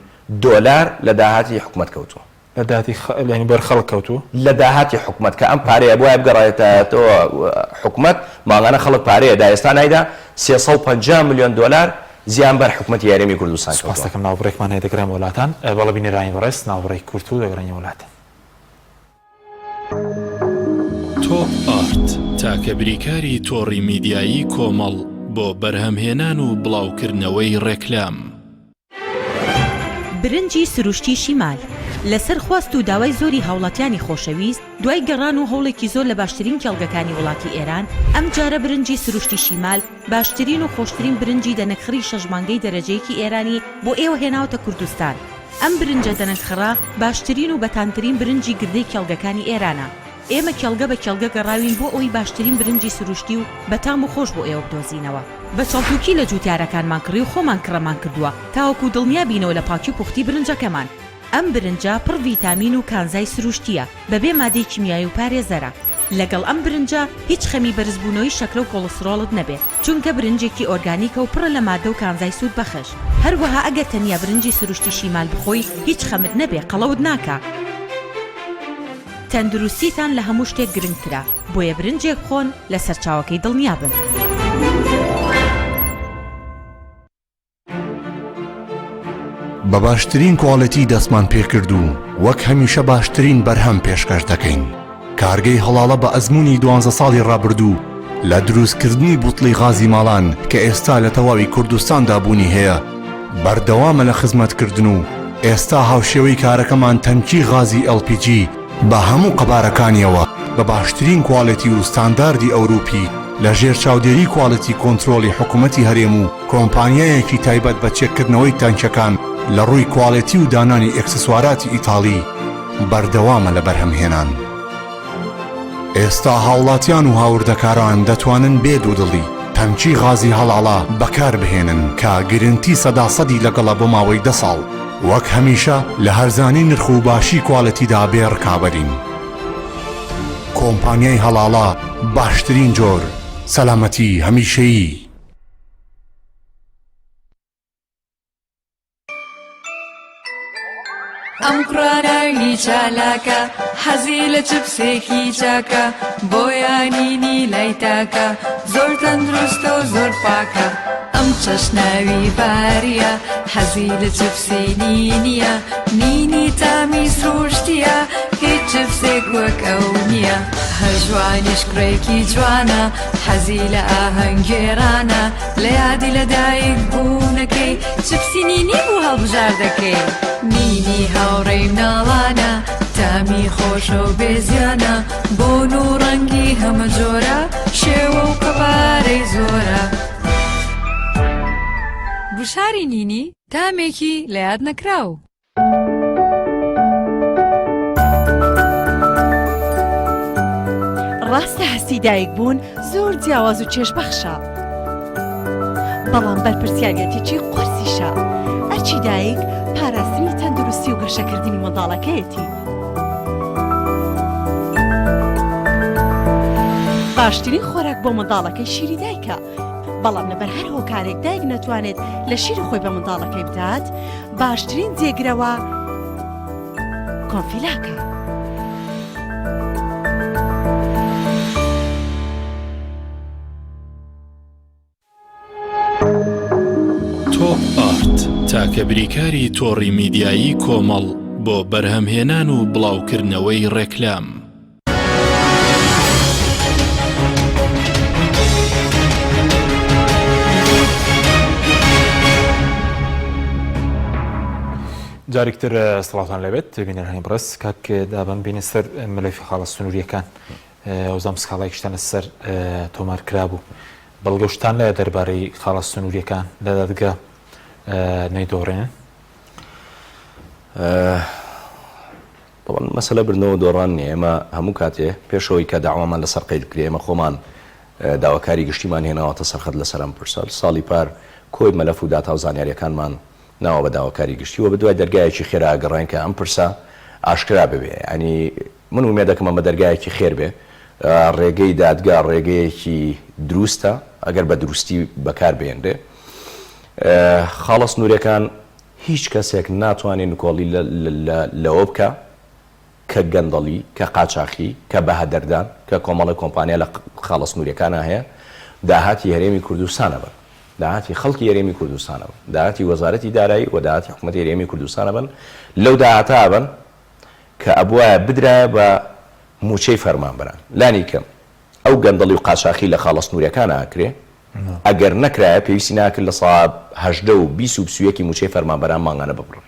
دلار لە داهاتی حکومەت کەوتووە لە داهاتی ینی بەر خەڵک کەوتووە لە داهاتی حکومەت کە ئەم پارەیە بۆیە بگەڕێتەوە حکومەت ماڵانە خەڵک پارەیەدا ئێستا نایدا 350 ملیۆن دلار زیان بەر حکومەتی یاریمی کوردستان سپاس دەکەم ناوبڕێکمان هەیە دەگرام وڵاتان بەڵە بینێرانی بەڕێست ناوبڕێک کورت و دەگرانی وڵاتان تۆپ ئارت تاکە بریکاری تۆڕی میدیایی کۆمەڵ بۆ بەرهەمهێنان و بڵاوکردنەوەی ڕێکلام برنجی سروشتی شیمال لەسەر خواست و داوای زۆری هاوڵاتیانی خۆشەویست دوای گەڕان و هەوڵێکی زۆر لە باشترین کێڵگەکانی وڵاتی ئێران ئەم جارە برنجی سروشتی شیمال باشترین و خۆشترین برنجی دەنەکخڕی شەژمانگەی دەرەجەیەکی ئێرانی بۆ ئێوە هێناوتە کوردستان ئەم برنجە دەنەکخڕا باشترین و بەتانترین برنجی گردەی کێڵگەکانی ئێرانە ئێمە کێڵگە بە کێڵگە گەڕاوین بۆ ئەوی باشترین برنجی سروشتی و بەتام و خۆش بۆ ئێوە بدۆزینەوە بە چاڵتوکی لە جوتیارەکانمان کڕی و خۆمان کڕەمان کردووە تاوەکو دڵنیا بینەوە لە پاکی و پوختی برنجەکەمان ئەم برنجە پڕ ڤیتامین و کانزای سروشتیە بەبێ مادەی کیمیایی و پارێزەرە لەگەڵ ئەم برنجە هیچ خەمی بەرزبوونەوەی شەکرە و کۆڵەسترۆڵت نەبێت چونکە برنجێکی ئۆرگانیکە و پڕە لە مادە و کانزای سوود بەخش هەروەها ئەگەر تەنیا برنجی سروشتی شیمال بخۆی هیچ خەمت نەبێ قەڵەوت ناکە تەندروستیتان لە هەموو شتێک گرنگترە بۆیە برنجێک خۆن لە سەرچاوەکەی دڵنیا بن بە باشترین کۆڵەتی دەستمان پێکرد و وەک هەمیشە باشترین بەرهەم پێشکەش دەکەین کارگەی هەڵاڵە بە ئەزمموی 12 ساڵی ڕابردوو لە دروستکردنی بوتڵی غازی ماڵان کە ئێستا لە تەواوی کوردستاندا بوونی هەیە بەردەوامە لە خزمەتکردن و ئێستا هاوشێوەی کارەکەمان تەنکی غازی LPG بە هەموو قەبارەکانیەوە بە باشترین کواڵەتی و ستانداردی ئەوروپی لە ژێر چاودێری کواڵەتی کۆنترۆلی حکوومەتی هەرێم و کۆمپانیایەکی تایبەت بە چێککردنەوەی تانکەکان لە ڕووی کواڵەتی و دانانی ئەکسسواراتی ئیتاڵی بەردەوامە لە بەرهەمهێنان ئێستا هاوڵاتیان و هاوردەکاران دەتوانن بێ دوودڵی تەنکی غازی هەڵاڵا بەکار بهێنن کە گرنتی 100% لەگەڵە بۆ ماوەی 10 ساڵ وەک هەمیشە لە هەرزانی نرخ و باشی کواڵەتیدا بێ ڕکابەرین کۆمپانیای هەڵاڵا باشترین جۆر سەلامەتی هەمیشەیی ئەم قڕاناوی چالاکە حەزی لە چپسێکی چاکە بۆیانینی لای تاکە زۆر تەندروستە و زۆر پاکە ئەم چەشناوی باریە حەزی لە چپسی نینیە نینی تامی سروشتیە هیچ چپسێک وەک ئەو نییە هەر جوانیش کوڕێکی جوانە حەزی لە ئاهەنگێرانە لە یادی لەدایک بوونەکەی چپسی نینی بوو هەڵبژار دەکەی نینی هاوڕێی مناڵانە تامی خۆشە و بێزیانە بۆن و ڕەنگی هەمە جۆرە شێوە و قەبارەی زۆرە بشاری نینی تامێکی لە یاد نەکراو ڕاستە هەستی دایک بوون زۆر جیاواز و چێژبەخشە بەڵام بەرپرسیارەتێکی قورسیشە ئەرچی دایک پاراستنی تەندروستی و گەشەکردنی منداڵەکەیەتی باشترین خۆراک بۆ منداڵەکەی شیری دایکە بەڵام لەبەر هەر هۆکارێک دایک نەتوانێت لە شیری خۆی بە منداڵەکەی بدات باشترین جێگرەوە کۆنفیلاکە تۆپ ئارت تاکە بریکاری تۆڕی میدیایی کۆمەڵ بۆ بەرهەمهێنان و بڵاوکردنەوەی ڕێکلام جارێکتر سڵاتان لەبێت بینەرانی بڕست کاک دابم بینە سەر مەلەفی خاڵە سنووریەکان ئەوزام سکاڵایکشتانە سەر تۆمار کرابوو بەڵگەشتان لە دەربارەی خاڵە سنووریەکان لە دادگا نەیدۆڕێنن مەسەلە برنەوە دۆڕان نیە ئێمە هەموو کاتێ پێشەوەی کە داوامان لەسەر قەید کرێ ئێمە خۆمان داواکاری گشتیمان هێناوەتە سەرخەت لەسەر ئەم پرسە ساڵی پار کۆی مەلەف و داتا و زانیاریەکانمان ناوە بە داواکاری گشتی و بە دوای دەرگایەکی خێرا گەڕین کە ئەم پرسە ئاشکرا ببێ ینی من ومێ دەکەم ئەمە دەرگایەکی خێر بێ ڕێگەی دادگا ڕێگەیەکی دروستە ئەگەر بە دروستی بەکار بێنرێ خاڵە سنوورەکان هیچ کەسێک ناتوانێت نکۆڵی لەوە بکە کە گەندەڵی کە قاچاخی کە بەهەدەردان کە کۆمەڵی کۆمپانیا لە خاڵە سنوورەکانە هەیە داهاتی هەرێمی کوردستانە بن داهاتی خەڵکی هەرێمی کوردستانە بن داهاتی وەزارەتی دارایی و داهاتی حکوومەتی هەرێمی کوردستانە بن لەو داهاتا بن کە ئەبوایە بدرایە بە موچەی فەرمانبەران لانی کەم ئەو گەندەڵی و قاچاخی لە خاڵە سنوورەکان ئاکرێ ئەگەر نەکرایە پێویستی ناکرد لە ساڵ 18 و 20 موچەی فەرمانبەران ماگانە ببڕێ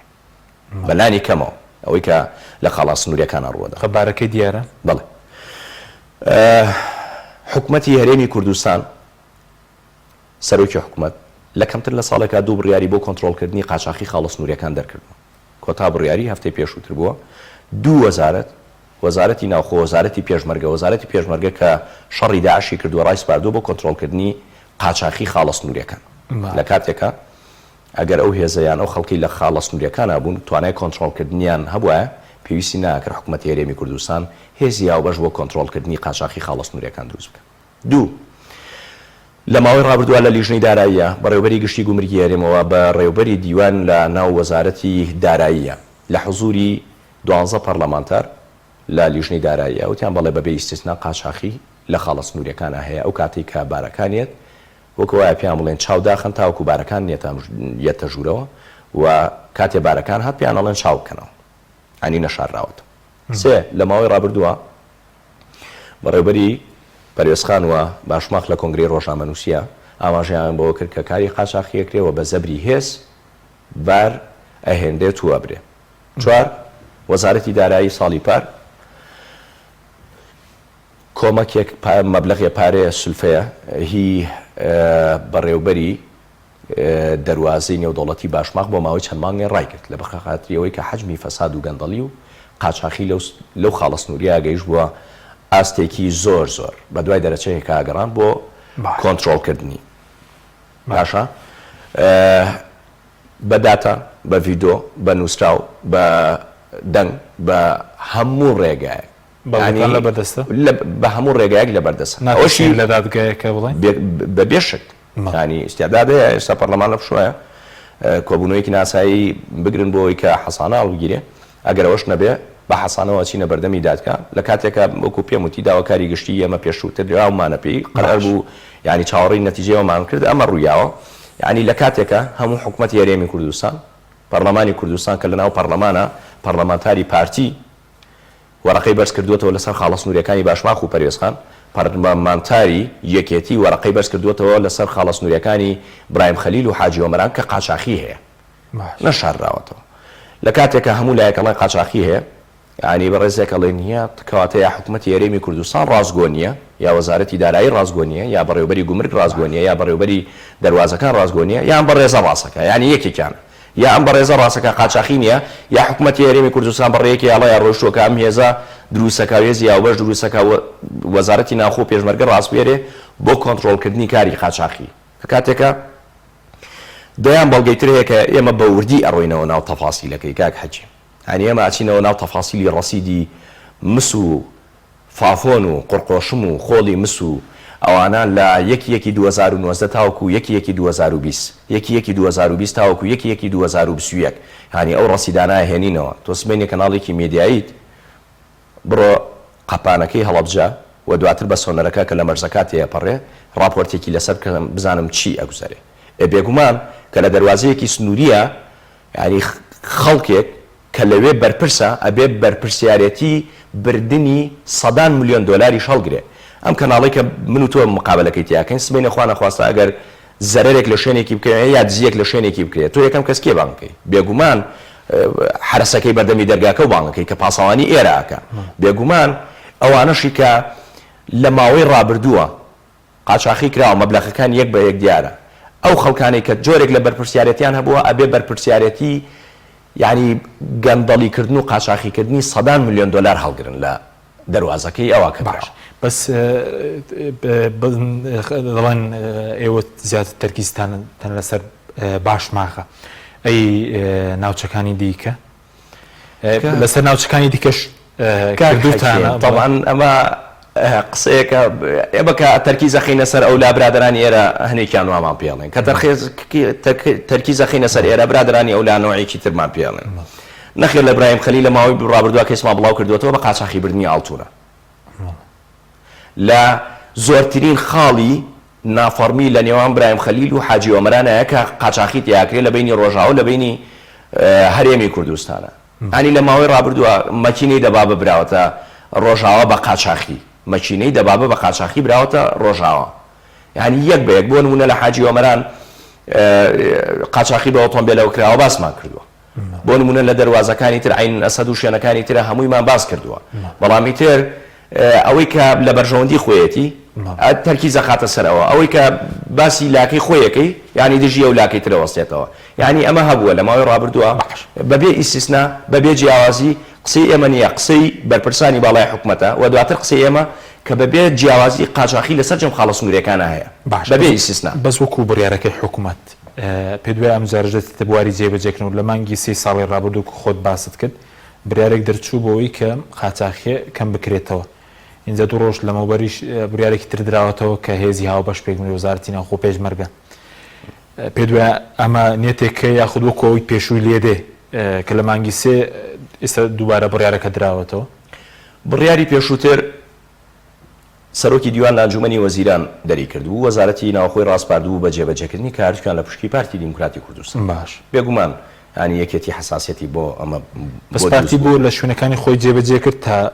بەلانی کەمەوە ئەوەی کە لە خاڵە سنوورەکانە ڕووەدا خەبارەکەی دیارە بەڵێ حکوومەتی هەرێمی کوردستان سەرۆکی حکوومەت لە کەمتر لە ساڵێکا دوو بڕیاری بۆ کۆنتڕۆڵکردنی قاچاخی خاڵە سنوورەکان دەرکردن کۆتا بڕیاری هەفتەی پێشووتر بووە دوو وەزارەت وەزارەتی ناوخۆ وەزارەتی پێشمەرگە کە شەڕی داعشی کردووە ڕای سپاردووە بۆ کۆنتڕۆڵکردنی قاچاخی خاڵە سنوورەکان لە کاتێکە ئەگەر ئەو هێزەیان ئەو خەڵکی لە خاڵە سنوورەکانە بوون توانای کۆنتڕۆڵکردنیان هەبووە پێویستی ناکرد حکوومەتی هەرێمی کوردستان هێزی یاوبەش بۆ کۆنتڕۆڵکردنی قاچاخی خاڵە سنوورەکان دروست بکە دوو لە ماوەی ڕابردووە لە لیژنەی داراییە بەڕێوەبەری گشتی گومرگی هەرێمەوە بە ڕێوەبەری دیوان لە ناو وەزارەتی داراییە لە حوزوری 12 پەرلەمانتار لە لیژنەی داراییە وتیان بەڵێ بەبێ ئیستیسنا قاچاخی لە خاڵە سنوورەکانە هەیە ئەو کاتی کە بارەکانیت وەکەوایە پێیان بڵێن چاوداخن تاوەکو بارەکان یەتە ژوورەوە و کاتێ بارەکان هات پێیان ئەڵێن چاو بکەنەوە ئەنی نەشارراوەتە سێ لە ماوەی ڕابردووە بەڕێوەبەری پەروێزخانوە باشماخ لە کۆنگرەی ڕۆژنامەنووسیە ئاماژەیان بەوە کرد کە کاری قاچاخی ئەکرێەوە بە زەبری هێز بار ئەهێندێت و ئەبرێ چوار وەزارەتی دارایی ساڵی پار کۆمەکێک مەبلەغی پارەیە سولفەیە هی بەڕێوەبەری دەواازەی نێودەوڵەتی باشماخ بۆ ماوەی چەند مانگێ ڕایکرد لە بەخەخاتریەوەی کە حەجمی فەساد و گەندەڵی و قاچاخی لەو خاڵە سنووریە گەیشت بووە ئاستێکی زۆر بە دوای دەرەچەیەکە ئاگەڕان بۆ کۆنتڕۆڵکردنی باشە بە داتا بە ڤیدۆ بە نووسراو بە دەنگ بە هەموو ڕێگایە بە هەموو ڕێگایەک لە بەردەست ئەوشی لە دادگایەکە بڵێن بە بێشک ینی ئستیادادەیە ئێستا پەرلەمان لە بشوایە کۆبوونەوەیکی ناسایی بگرن بۆ ئەوەی کە حەسانە هەڵبگیرێ ئەگەر ئەوەش نەبێ بە حەسانەوە چینە بەردەمی دادکە لە کاتێکە وەکو پێم وتی داواکاری گشتی ئێمە پێشووتر دراومانە پێی قەرار بوو ینی چاوەڕی نەتیجەوەمان کرد ئەمە ڕوویاوە ینی لە کاتێکە هەموو حکوومەتی هەرێمی کوردستان پەرلەمانی کوردستان کە لەناو پەرلەمانە پەرلەمانتاری پارتی وەرەقەی بەرز کردووەتەوە لەسەر خاڵە سنوورەکانی باشماخ و پەروێزخان پەرلەمانتاری یەکێتی وەرەقەی بەرز کردووەتەوە لەسەر خاڵە سنوورەکانی برایم خەلیل و حاجی ئۆمەران کە قاچاخی هەیە نەشارراوەتەوە لە کاتێکە هەموو لایەکەڵی قاچاخی هەیە ینی بە ڕێزێکەڵێ نییە کەواتە یا حکوومەتی هەرێمی کوردستان ڕازگۆنیە یا وەزارەتی دارایی ڕازگۆنیە یا بەڕێوەبەری گومرگ ڕازگۆنیە یا بەڕێوەبەری دەواازەکان ڕازگۆنیە یان بە ڕێزە ڕاستەکە ینی یەکێکیانە یا ئەم بە ڕێزە ڕاستەکە قاچاخی نییە یا حکوومەتی هەرێمی کوردستان بەڕێیەکی یاڵای ڕۆژتووەکە ئەم هێزە دروستەکە هێزی یاوبەش دروستەکە وەزارەتی ناوخۆ پێشمەرگە ڕاستپێرێ بۆ کۆنتڕۆڵکردنی کاری قاچاخی کاتێکە دەیان بەڵگەیتر هەیە کە ئێمە بە وردی ئەڕۆینەوە ناو تەفاسیلەکەی کاک حەجی هەنی ئێمە ئاچینەوە ناو تەفاسیلی ڕەسیدی مس و فافۆن و قڕقۆشم و خۆڵی مس و ئەوانە لە 1/1/2019 تاوەکو 1/1/2020 1/1/2020 تاوەکو 1/1/2021 هەنی ئەو ڕەسیدانە هێنینەوە تۆ سبەینێ کەناڵێکی مێدیاییت بڕۆ قەپانەکەی هەڵەبجە و دواتر بە سۆنەرەکە کە لە مەرزەکات تێپەڕێ راپۆرتێکی لەسەر بکەم بزانم چی ئەگوزارێ بێگومان کە لە دەواازەیەکی سنووریە ینی خەڵکێک کە لەوێ بەرپرسە ئەبێ بەرپرسیارەتی بردننی $100 ملیۆن هەڵگرێ ئەم کەناڵی کە من و تۆ مقابلەکەی تیاکەین سبەینە خوا نەخواستە ئەگەر زەرێک لە شوێنێکی بکرێت یا دزیەک لە شوێنێکی بکرێت تۆ یەکەم کەس کێ بانکەی بێگومان حرسەکەی بەردەمی دەرگاکە و بانگەکەی کە پاسەوانی ئێراکە بێگومان ئەوانەشی کە لە ماوەی ڕابردووە قاچاخی کراوە مەبلەغەکان یەک بە یەک دیارە ئەو خەڵکانەی کە جۆرێک لە بەرپرسیارەتیان هەبووە ئەبێ بەرپرسیارەتی یعنی گەندەڵیکردن و قاچاقیکردنی سەدان ملیۆن دلار هەڵگرن لە دەواازەکەی ئەوە کە باش بەس دەڵێن ئێوە زیاتر تەرکیزتان تەن لەسەر باش ماغە ئەی ناوچەکانی دیکە لەسەر ناوچەکانی دیکەش کردوتانە طبعا ئەمە قسەیەکە ئێمەکە تەرکیزە خینە سەر ئەو لا برادرانی ئێرە هەنێکیان وامان پێڵێن کە تەرکیزە خینە سەر ئێرە برادرانی ئەو لانەوەیەکی ترمان پێڵێن نەخێر لە ئیبراهیم خەلیل لە ماوەی ڕابردووە کەسمان بڵاو کردوێتەوە بە قاچاقی بردننی ئاڵتونە لە زۆرترین خاڵی نافەرمی لە نێوان ئیبراهیم خەلیل و حاجی ئۆمەرانەیە کە قاچاقیت یاکرێت لە بینی ڕۆژاوە لە بینی هەرێمی کوردستانە ئەنی لە ماوەی ڕابردووە مەکینەی دەبا ببراوەتە ڕۆژاوە بە قاچاقی مەکینەی دەبابە بە قاچاقی براوەتە ڕۆژاوە یعنی یەک بە یەک بۆ نمونە لە حاجی ئۆمەران قاچاقی بە ئۆتۆمبیلەوە کراوە باسمان کردووە بۆ نمونە لە دەواازەکانی تر عین ئەسەد و شوێنەکانی ترە هەموویمان باس کردووە بەڵامی تر ئەوەی کە لە بەرژەوەندی خۆیەتی تەرکیزە خاتە سەرەوە ئەوەی کە باسی لاکەی خۆیەکەی ینی دژی ئەو لاکەی ترە وەستێتەوە یعنی ئەمە هەبووە لە ماوەی ڕابردووە بەبێ ئیسیسنا بەبێ جیاوازی قسەی ئێمە نییە قسەی بەرپرسانی باڵای حکوومەتە و دواتر قسەی ئێمە کە بەبێ جیاوازی قاچاقی لەسەر جەم خاڵە سنوورەکانە هەیە بەبێ ئیسیسنا بەس وەکو بڕیارەکەی حکوومەت پێ دوای ئەم جارژێتی بواری جێبەجێکردن و لە مانگی 3 ساڵی ڕابردوو خۆت باست کرد بریارێک دەرچوو بۆەوەی کە قاچاقیە کەم بکرێتەوە اینجا دوو ڕۆژ لەمەوبەریش بریارێکی تر درراوەتەوە کە هێزی هاو بەش پێکردنی وەزارەتی ناوخۆ پێشمەرگە پێ دوای ئەمە نێتێککە یاخود وەکەوەی پێشووی لێدێ کە لە مانگی 3 ئێستا دووبارە بڕیارەکە دراوەتەوە بڕیاری پێشووتر سەرۆکی دیوان ئەنجومەنی وەزیران دەری کردو وەزارەتی ناوخۆی ڕاستپاردوو بە جێبەجێکردنی کارتوان لە پشکی پارتی دیموکراتی کوردستان باش بێگومان ینی یەکێتی حساسەتی بۆ ئەمە بەس پارتی بۆ لە شوێنەکانی خۆی جێبەجێ کرد تا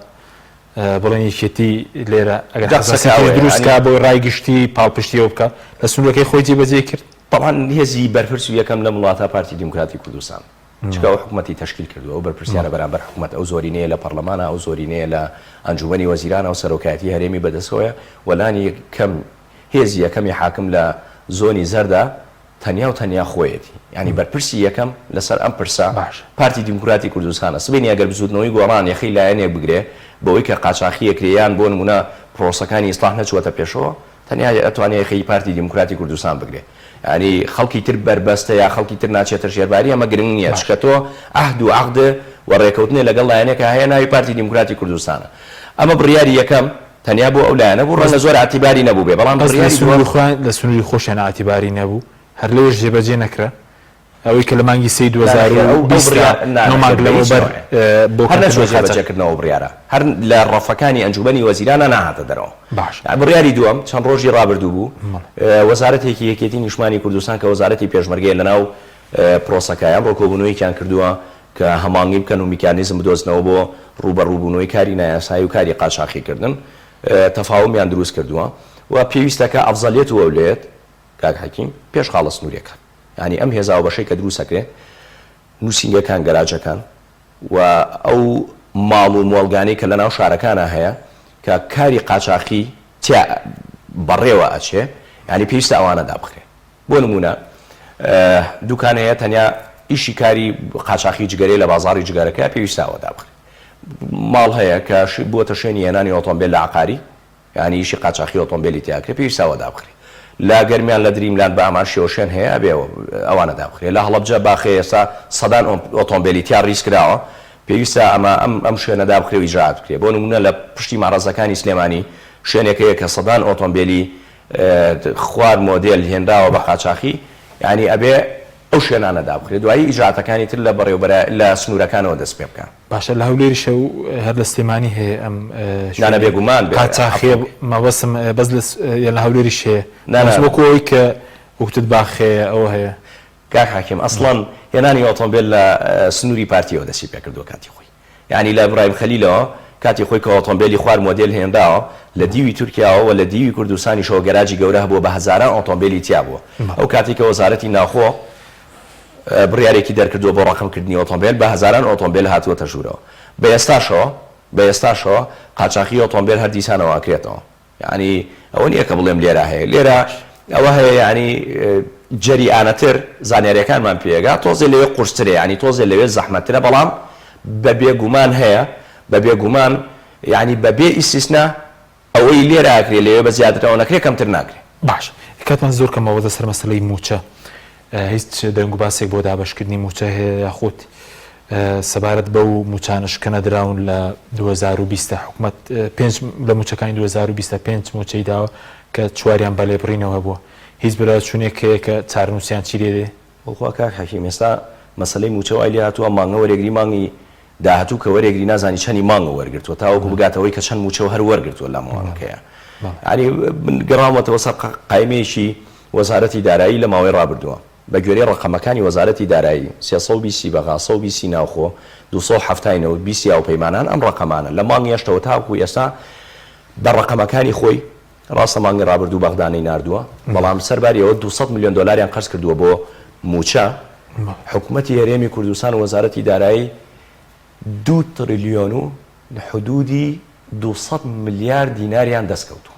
بڵێن یەکێتی لێرە ئەگەر دروستکە بۆ ڕایگشتی پاڵپشتیەوە بکە لە سنوورەکەی خۆی جێبەجێ کرد طبعا هێزی بەرپرس و یەکەم لە وڵاتە پارتی دیموکراتی کوردستان چکە ئەو حکوومەتی تەشکیل کردووە ئەو بەرپرسیارە بەرامبەر حکوومەت ئەو زۆرینەیە لە پەرلەمانە ئەو زۆرینەیە لە ئەنجومەنی وەزیرانە و سەرۆکایەتی هەرێمی بەدەستەوەیە وەلانی کەم هێزی یەکەمی حاکم لە زۆنی زەردا تەنیا و تەنیا خۆیەتی ینی بەرپرسی یەکەم لەسەر ئەم پرسا پارتی دیموکراتی کوردستانە سبینی ئەگەر بزودنەوەی گۆڕان یەخی لایەنێک بگرێ بەوەی کە قاچاقی یەکرێیان بۆ نمونە پرۆسەکانی ئیسلاح نەچوەتە پێشەوە تەنیا ئەتوانێت یەخی پارتی دیموکراتی کوردستان بگرێ ینی خەڵکی تر بربەستە یا خەڵکی تر ناچێتە ژێرباری ئەمە گرنگ نییە چکەتۆ ئەهد و عەقد و ڕێکەوتنێ لەگەڵ لایەنێکە هەیە ناوی پارتی دیموکراتی کوردستانە ئەمە بڕیاری یەکەم تەنیا بۆ ئەو لایەنە بوو ڕەنە زۆر ئاعتیباری نەبوو بێ بەڵام لە سنووری خۆشیان ئاعتیباری نەبوو هەر لەوەش جێبەجێ نەکرا ئەوەی کە لە مانگی 3 2020کردنەوە بڕیارە هەر لە ڕەفەکانی ئەنجومەنی وەزیرانە ناهاتە دەرەوە بڕیاری دووەم چەند ڕۆژی ڕابردوو بوو وەزارەتێکی یەکێتی نیشتمانی کوردستان کە وەزارەتی پێشمەرگەیە لەناو پرۆسەکایان ڕۆکۆبوونەوەیکیان کردووە کە هەمانگی بکەن و میکانیزم بدۆزنەوە بۆ ڕوبەڕووبوونەوەی کاری نایاسایی و کاری قاچاقیکردن تەفاومیان دروست کردووە و پێویستەکە ئەفزەلیەت و ئەولێت کاک حەکیم پێش خاڵە سنووریەکان ینی ئەم هێزا و بەشەی کە دروستەکرێت نووسینگەکان گەراجەکان و ئەو ماڵ و مۆڵگانەی کە لەناو شارەکانە هەیە کە کاری قاچاقی بەڕێوە ئەچێ ینی پێویستە ئەوانە دابخرێت بۆ نمونە دوکانەیە تەنیا ئیشی کاری قاچاقی جگەرەی لە بازاڕی جگەرەکە پێویستاوە دابخرێت ماڵ هەیە کە بووەتە شوێنی هێنانی ئۆتۆمبیل لە عقاری ینی ئیشی قاچاقی ئۆتۆمبیلی تیاکرێت پێویستاوە دابخرێت لا گەرمیان لە دریملان بە ئامان شێوەشێن هەیە ئەبێ ئەوانە دابخرێت لە هەڵەبجە باخێ ئێستا سەدان ئۆتۆمبیلی تیا ڕیسکراوە پێویستە ئەم شوێنە دابخرێ و ئیجرات بکرێت بۆ نمونە لە پشتی ماڕەزەکانی سلێمانی شوێنێکەیە کە سەدان ئۆتۆمبیلی خوار مۆدێل هێنراوە بە قاچاقی ینی ئەبێ ئەو شوێنانە دابخرێت دوایی ئیجراتەکانی تر لە بەڕێوەبەر لە سنوورەکانەوە دەست پێ بکەن باشە لە هەولێری شەو هەر لە سلێمانی هەیە ئەم نانە بێگومان قاچاقیە مەبەسم بەس لە هەولێریش هەیە وەکەوەی کە وەکتت باخەیە ئەوە هەیە کاک حاکیم ئەسڵەن هێنانی ئۆتۆمبیل لە سنووری پارتیەوە دەستی پێ کردووە کاتی خۆی ینی لە ئیبراهیم خەلیلەوە کاتی خۆی کە ئۆتۆمبیلی خوار مۆدێل هێنداوە لە دیوی تورکیاوە و لە دیوی کوردستانی شەوە گەراجی گەورە هەبووە بە هەزاران ئۆتۆمبیلی تیا بووە ئەو کاتی کە وەزارەتی ناوخۆ بڕیارێکی دەرکردووە بۆ ڕقمکردنی ئۆتۆمبیل بە هەزاران ئۆتۆمبیل هاتووەتە ژوورەوە بە ئێستاشەوە قاچاقی ئۆتۆمبیل هەر دیسانەوە ئەکرێتەوە ینی ئەوە نییە کە بڵێم لێرە هەیە لێرە ئەوە هەیە ینی جەریانەتر زانیاریەکانمان پێگا تۆزێ لەوێ قورسترێ ینی تۆزێ لەوێ زەحمەترە بەڵام بە بێگومان هەیە بە بێگومان ینی بەبێ ئیسیسنا ئەوەی لێراکرێ لەوێ بە زیاترەوە نەکرێ کەمتر ناکرێت. باش کاتمان زۆر کەمەوەدە سەر مەسلەی موچە هیچ دەنگ و باسێک بۆ دابشکردنی موچە هەیە یاخود سەبارەت بە و موچانشکەنە دراون لە 2020 حکومەت 5 لە موچەکانی 2025 موچەی داوە کە چواریان بە لێبڕینەوە بووە هیچ برا چونێک هەیە کە چارنووسیان چی لێ دێ وەخوا کاک حەکیم ئێستا مەسلەی موچەوای لێ هاتووە مانگە وەرێگری مانگی داهاتوو کە وەرێگری نازانی چەندی مانگە وەرگرتووە تاوەکو بگاتەوەی کە چەند موچە هەر وەرگرتووە لە ماوەکەیە ینی گەڕامەوەتەوە سەر قایمێکی وەزارەتی دارایی لە ماوەی ڕابردووە بە گوێرەی ڕقەمەکانی وەزارەتی دارایی 320 بەغا 120 ناوخۆ 270 20 و پەیمانان ئەم ڕقەمانە لە مانگی هەشتەوە تاوەکو ئێستا بە ڕقەمەکانی خۆی ڕاستە مانگی ڕابردوو بەغدانەی ناردووە بەڵام سەرباریەوە 200 میلیۆن دلار قەرز کردووە بۆ موچە حکوومەتی هەرێمی کوردستان و وەزارەتی دارایی 2 تریلیۆن و حدودی 200 میلیارد دیناریان دەستکەوتووە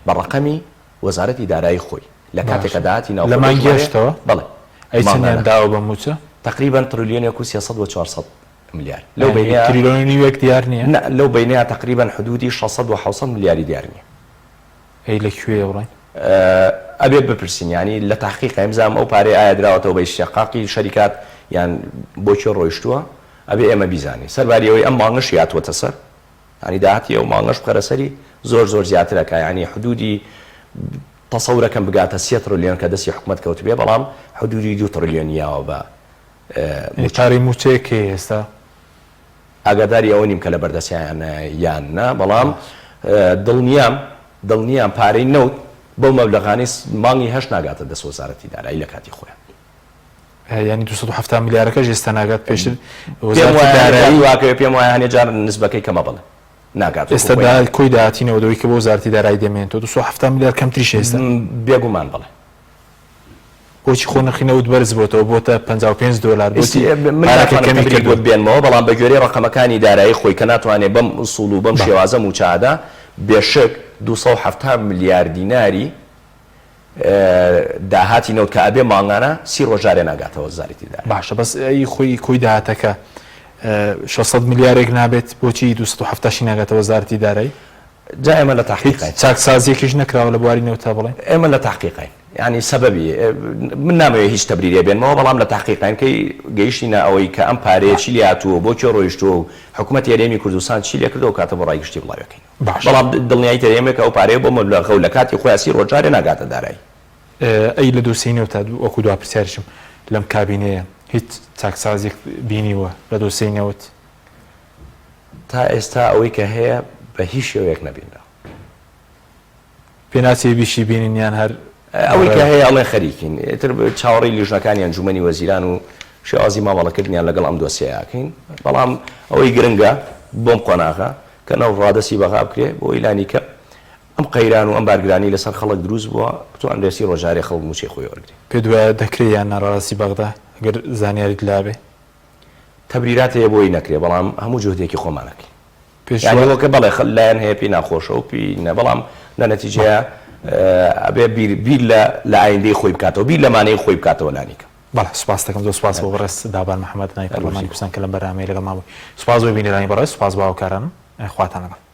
بە ڕقەمی وەزارەتی دارایی خۆی لە کاتێکە داهاتی ناو لە مانگیشتەوە بەڵێ ئەی چەندیان داوە بە موچە تقریبا تریلیۆنێک و 300 و 400 میلیارد لەو تریلیۆنی وەک دیار نییە لەو بینەیە تقریبا حدودی 600 و 700 میلیاری دیار نییە ئەی لەکوێ بڵێن ئەبێ بپرسین ینی لە تحقیق ئەمزام ئەو پارەی ئایا دراوەتەوە بە شقاقی شەریکات یان بۆچی ڕۆیشتووە ئەبێ ئێمە بیزانی سەرباریەوەی ئەم مانگەش هاتووەتە سەر ینی داهاتی ئەو مانگەش بخەرەسەری زۆر زیاترەکە ینی حدودی تەسەورەکەم بگاتە 3 تریلیۆن کە دەستی حکوومەت کەوت بێ بەڵام حدودی 2 تریلیۆنیاوە بە چاری موچەیەکێ ئێستا ئاگاداری ئەوە نیم کە لە بەردەستیان یان نا بەڵام دڵنیام پارەی نەوت بەو مەبلەغانەی مانگی هەشت ناگاتە دەست وەزارەتی دارایی لە کاتی خۆیان ینی 270 میلیارەکەش ئێستا ناگات پێشتر دارایی واکەوێ پێم وایە هەنێ جار نسبەکەی کەمە بڵێ ناگات ئێستا کۆی داهاتینەوە دەوەی کە بۆ وەزارەتی دارایی دەمێنێتەوە 270 میلیارد کەمتریش ئێستا بێگومان بڵێ بۆچی خۆ نرخینەوت بەرز بۆتەوە بۆتە 55 دلار بۆ بێنمەوە بەڵام بە گوێرەی ڕقەمەکانی دارایی خۆی کە ناتوانێت بەم ئوسوڵ و بەم شێوازە موچەدا بێشک 270 میلیارد دیناری داهاتی نەوت کە ئەبێ مانگانە 30 ڕۆژارێ ناگاتەوە وەزارەتی دارایی باشە بەس ئەی خۆی کۆی داهاتەکە 600 میلیارێک نابێت بۆچی 270 ناگاتە وەزارەتی دارایی جا ئێمە لە تحقیقین چاکسازیەکیش نەکراوە لە بواری نەوت تا بڵێن ئێمە لە تحقیقین ینی سەبەبی من نامەوێت هیچ تەبریرێ بێنمەوە بەڵام لە تحقیقین کەی گەیشتینە ئەوەی کە ئەم پارەیە چی لێ هاتووە بۆ کێ ڕۆیشتووە و حکوومەتی هەرێمی کوردستان چی لێ کردەوە کاتە بۆ ڕایگشتی بڵاوەکەین بەڵام دڵنیایی تەرێمێک ئەو پارەیە بۆ مەبلەغە و لە کاتی خۆی 30 ڕۆژارێ ناگاتە دارایی ئەی لە دۆسینەوە تا وەکو دوا پرسیارشم لەم کابینەیە هیچ چاکسازێک بینیوە لە دۆسینەوەت تا ئێستا ئەوەی کە هەیە بە هیچ شێوەیەک نەبینرا پێناچی بیشی بینینیان هەر ئەوەی کە هەیە ئەڵێ خەریکین ئێتر چاوەڕێی لیژنەکانی ئەنجومەنی وەزیران و شێوازی مامەڵەکردنیان لەگەڵ ئەم دۆسیەکەین بەڵام ئەوەی گرنگە بۆم قۆناغا کە نەو ڕادەسی بەغا بکرێ بۆ ئیلانی کە ئەم قەیران و ئەم بارگرانی لەسەر خەڵک دروست بووە بتوان دەستی ڕۆژارێ خەڵک موچەی خۆی وەرگرێ پێ دوایە دەکرێت یان ناڕاستی بەغدا ئەگەر زانیاریت لابێ تەبریرات هەیە بۆی نەکرێ بەڵام هەموو جهدێکی خۆمانەکەی پێشوەکە بەڵێ لایەن هەیە پێی ناخۆشە و پێی نە بەڵام لە نەتیجەیە ئەبێ بیر لە ئایندەی خۆی بکاتەوە بیر لەمانەی خۆی بکاتەوە لانیکە بەڵێ سوپاس دەکەم زۆر سوپاس بۆ بەڕێز دابان محەممەد نای پەرلەمانی کوردستان کە لەم بەرنامەیە لەگەڵ ماوەی سوپاس بۆ بینێرانی بەڕێز سوپاس بۆ هاوکارانم خواتان لەگەڵ